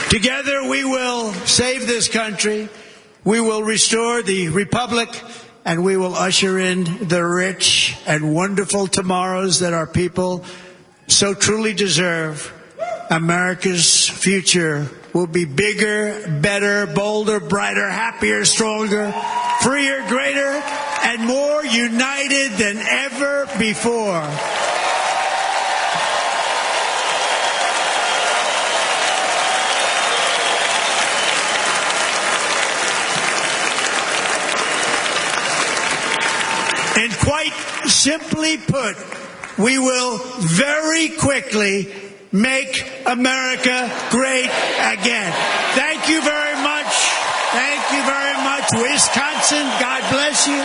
Together we will save this country. We will restore the republic. And we will usher in the rich and wonderful tomorrows that our people so truly deserve. America's future will be bigger, better, bolder, brighter, happier, stronger, freer, greater, and more united than ever before. And quite simply put, we will very quickly make America great again. Thank you very much. Thank you very much, Wisconsin. God bless you.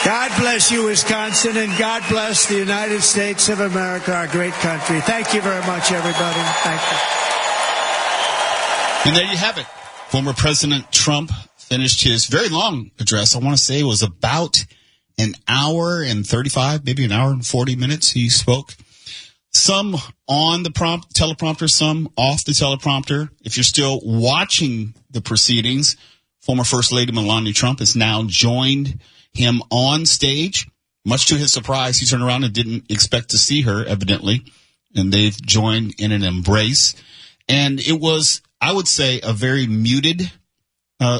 God bless you, Wisconsin, and God bless the United States of America, our great country. Thank you very much, everybody. Thank you. And there you have it. Former President Trump finished his very long address. I want to say it was about an hour and 35, maybe an hour and 40 minutes he spoke. Some on the teleprompter, some off the teleprompter. If you're still watching the proceedings, former First Lady Melania Trump has now joined him on stage. Much to his surprise, he turned around and didn't expect to see her, evidently. And they've joined in an embrace. And it was, I would say, a very muted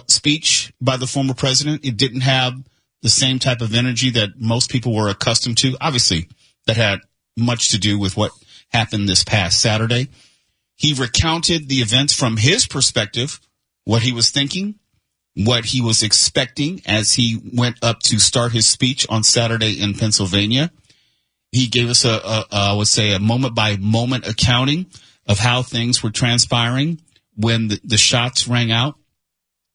speech by the former president. It didn't have the same type of energy that most people were accustomed to. Obviously, that had much to do with what happened this past Saturday. He recounted the events from his perspective, what he was thinking, what he was expecting as he went up to start his speech on Saturday in Pennsylvania. He gave us I would say, a moment-by-moment accounting of how things were transpiring when the shots rang out.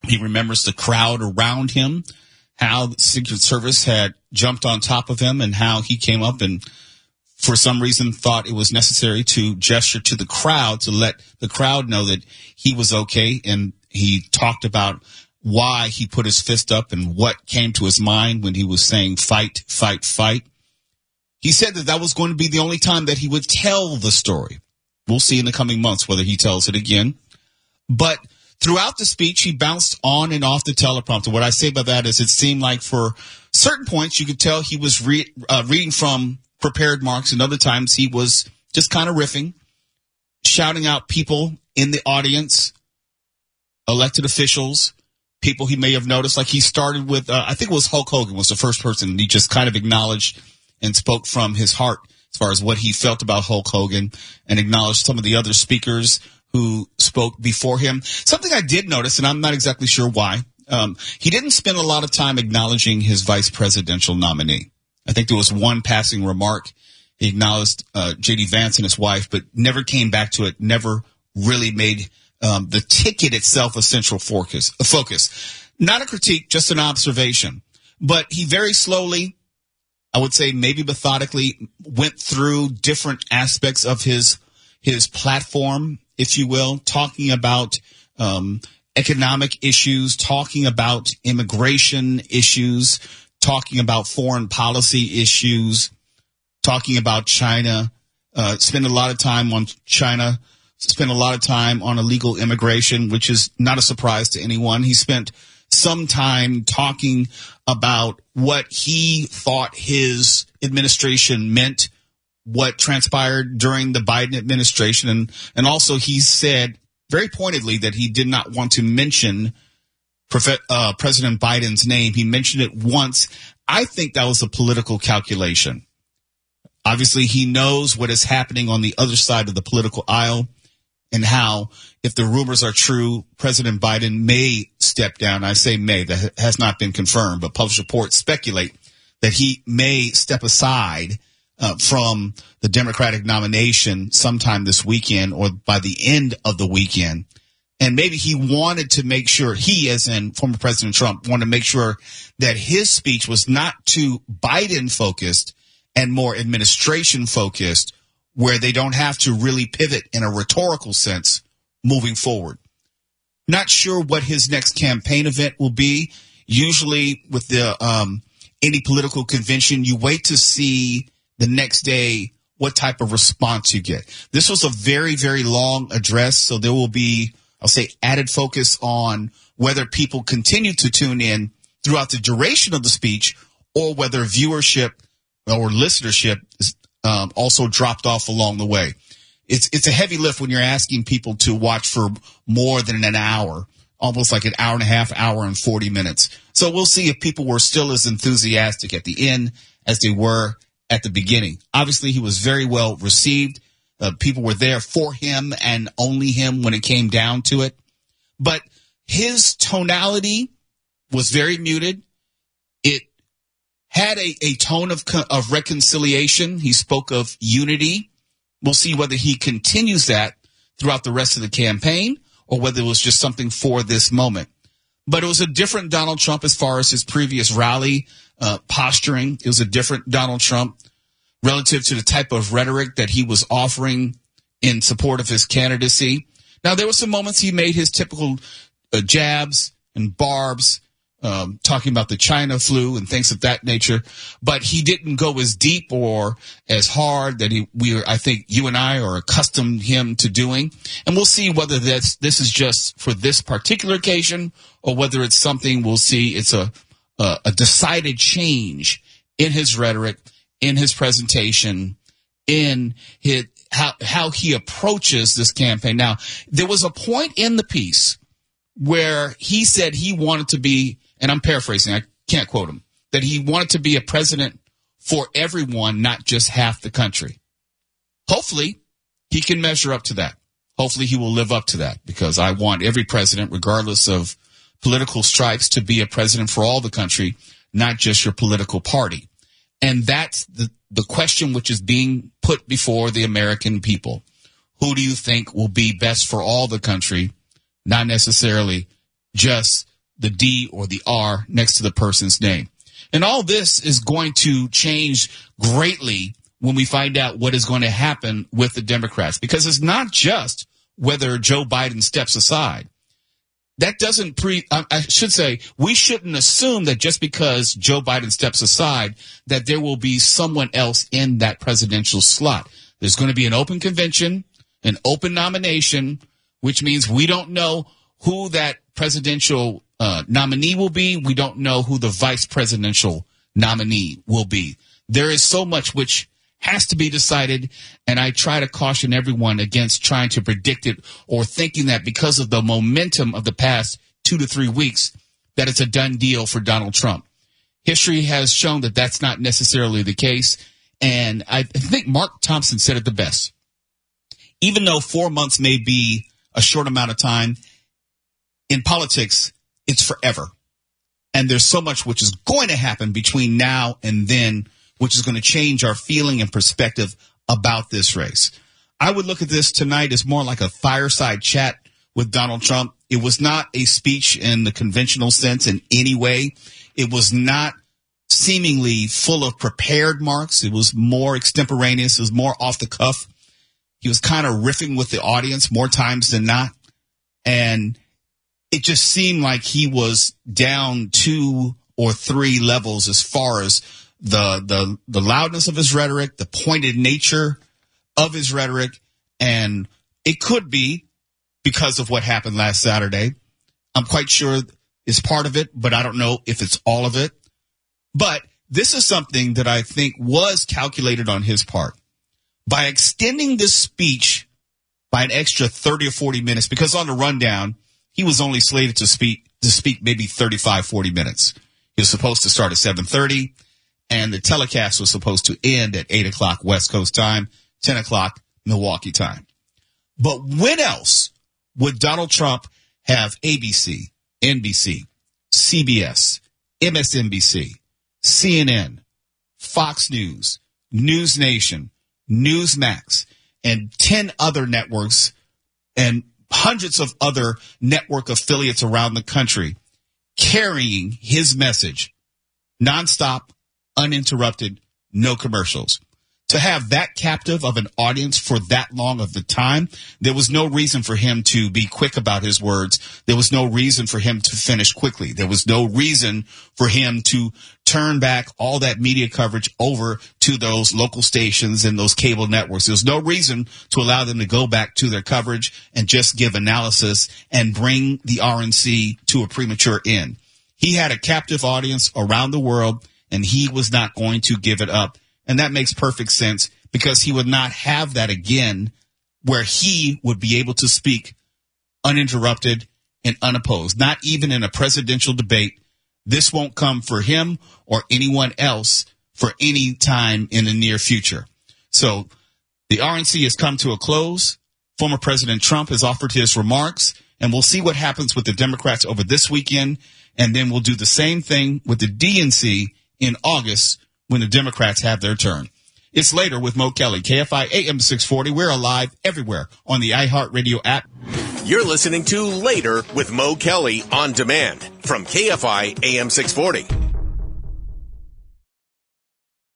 He remembers the crowd around him, how the Secret Service had jumped on top of him, and how he came up and for some reason thought it was necessary to gesture to the crowd to let the crowd know that he was okay. And he talked about why he put his fist up and what came to his mind when he was saying fight, fight, fight. He said that was going to be the only time that he would tell the story. We'll see in the coming months whether he tells it again. But throughout the speech, he bounced on and off the teleprompter. What I say by that is it seemed like for certain points you could tell he was reading from prepared marks, and other times he was just kind of riffing, shouting out people in the audience, elected officials, people he may have noticed. Like he started with, I think it was Hulk Hogan was the first person. He just kind of acknowledged and spoke from his heart as far as what he felt about Hulk Hogan, and acknowledged some of the other speakers who spoke before him. Something I did notice, and I'm not exactly sure why, He didn't spend a lot of time acknowledging his vice presidential nominee. I think there was one passing remark. He acknowledged J.D. Vance and his wife, but never came back to it, never really made the ticket itself a central focus. Not a critique, just an observation. But he very slowly, I would say maybe methodically, went through different aspects of his platform, if you will, talking about economic issues, talking about immigration issues, talking about foreign policy issues, talking about China, spend a lot of time on China, spent a lot of time on illegal immigration, which is not a surprise to anyone. He spent some time talking about what he thought his administration meant, what transpired during the Biden administration. And also he said very pointedly that he did not want to mention President Biden's name. He mentioned it once. I think that was a political calculation. Obviously, he knows what is happening on the other side of the political aisle and how, if the rumors are true, President Biden may step down. I say may, that has not been confirmed, but published reports speculate that he may step aside from the Democratic nomination sometime this weekend or by the end of the weekend. And maybe he wanted to make sure, he, as in former President Trump, wanted to make sure that his speech was not too Biden-focused and more administration-focused, where they don't have to really pivot in a rhetorical sense moving forward. Not sure what his next campaign event will be. Usually with the any political convention, you wait to see the next day what type of response you get. This was a very, very long address, so there will be, I'll say, added focus on whether people continue to tune in throughout the duration of the speech or whether viewership or listenership is also dropped off along the way. It's a heavy lift when you're asking people to watch for more than an hour, almost like an hour and a half, hour and 40 minutes. So we'll see if people were still as enthusiastic at the end as they were at the beginning. Obviously, he was very well received. People were there for him and only him when it came down to it. But his tonality was very muted. It had a tone of reconciliation. He spoke of unity. We'll see whether he continues that throughout the rest of the campaign or whether it was just something for this moment. But it was a different Donald Trump as far as his previous rally posturing. It was a different Donald Trump relative to the type of rhetoric that he was offering in support of his candidacy. Now, there were some moments he made his typical jabs and barbs, talking about the China flu and things of that nature, but he didn't go as deep or as hard that I think you and I are accustomed him to doing. And we'll see whether this is just for this particular occasion or whether it's something we'll see. It's a decided change in his rhetoric, in his presentation, in his how he approaches this campaign. Now, there was a point in the piece where he said he wanted to be, and I'm paraphrasing, I can't quote him, that he wanted to be a president for everyone, not just half the country. Hopefully, he can measure up to that. Hopefully, he will live up to that, because I want every president, regardless of political stripes, to be a president for all the country, not just your political party. And that's the question which is being put before the American people. Who do you think will be best for all the country, not necessarily just the D or the R next to the person's name? And all this is going to change greatly when we find out what is going to happen with the Democrats, because it's not just whether Joe Biden steps aside. That doesn't I should say, we shouldn't assume that just because Joe Biden steps aside, that there will be someone else in that presidential slot. There's going to be an open convention, an open nomination, which means we don't know who that presidential nominee will be. We don't know who the vice presidential nominee will be. There is so much which has to be decided, and I try to caution everyone against trying to predict it or thinking that because of the momentum of the past 2 to 3 weeks that it's a done deal for Donald Trump. History has shown that that's not necessarily the case, and I think Mark Thompson said it the best. Even though 4 months may be a short amount of time, in politics, it's forever. And there's so much which is going to happen between now and then, which is going to change our feeling and perspective about this race. I would look at this tonight as more like a fireside chat with Donald Trump. It was not a speech in the conventional sense in any way. It was not seemingly full of prepared marks. It was more extemporaneous. It was more off the cuff. He was kind of riffing with the audience more times than not. And it just seemed like he was down 2 or 3 levels as far as the loudness of his rhetoric, the pointed nature of his rhetoric. And it could be because of what happened last Saturday. I'm quite sure it's part of it, but I don't know if it's all of it. But this is something that I think was calculated on his part. By extending this speech by an extra 30 or 40 minutes, because on the rundown, he was only slated to speak maybe 35, 40 minutes. He was supposed to start at 7:30, and the telecast was supposed to end at 8 o'clock West Coast time, 10 o'clock Milwaukee time. But when else would Donald Trump have ABC, NBC, CBS, MSNBC, CNN, Fox News, News Nation, Newsmax, and 10 other networks and hundreds of other network affiliates around the country carrying his message nonstop, uninterrupted, no commercials? To have that captive of an audience for that long of the time, there was no reason for him to be quick about his words. There was no reason for him to finish quickly. There was no reason for him to turn back all that media coverage over to those local stations and those cable networks. There was no reason to allow them to go back to their coverage and just give analysis and bring the RNC to a premature end. He had a captive audience around the world, and he was not going to give it up. And that makes perfect sense, because he would not have that again, where he would be able to speak uninterrupted and unopposed, not even in a presidential debate. This won't come for him or anyone else for any time in the near future. So the RNC has come to a close. Former President Trump has offered his remarks, and we'll see what happens with the Democrats over this weekend. And then we'll do the same thing with the DNC in August, when the Democrats have their turn. It's Later with Mo Kelly, KFI AM 640. We're alive everywhere on the iHeartRadio app. You're listening to Later with Mo Kelly on demand from KFI AM 640.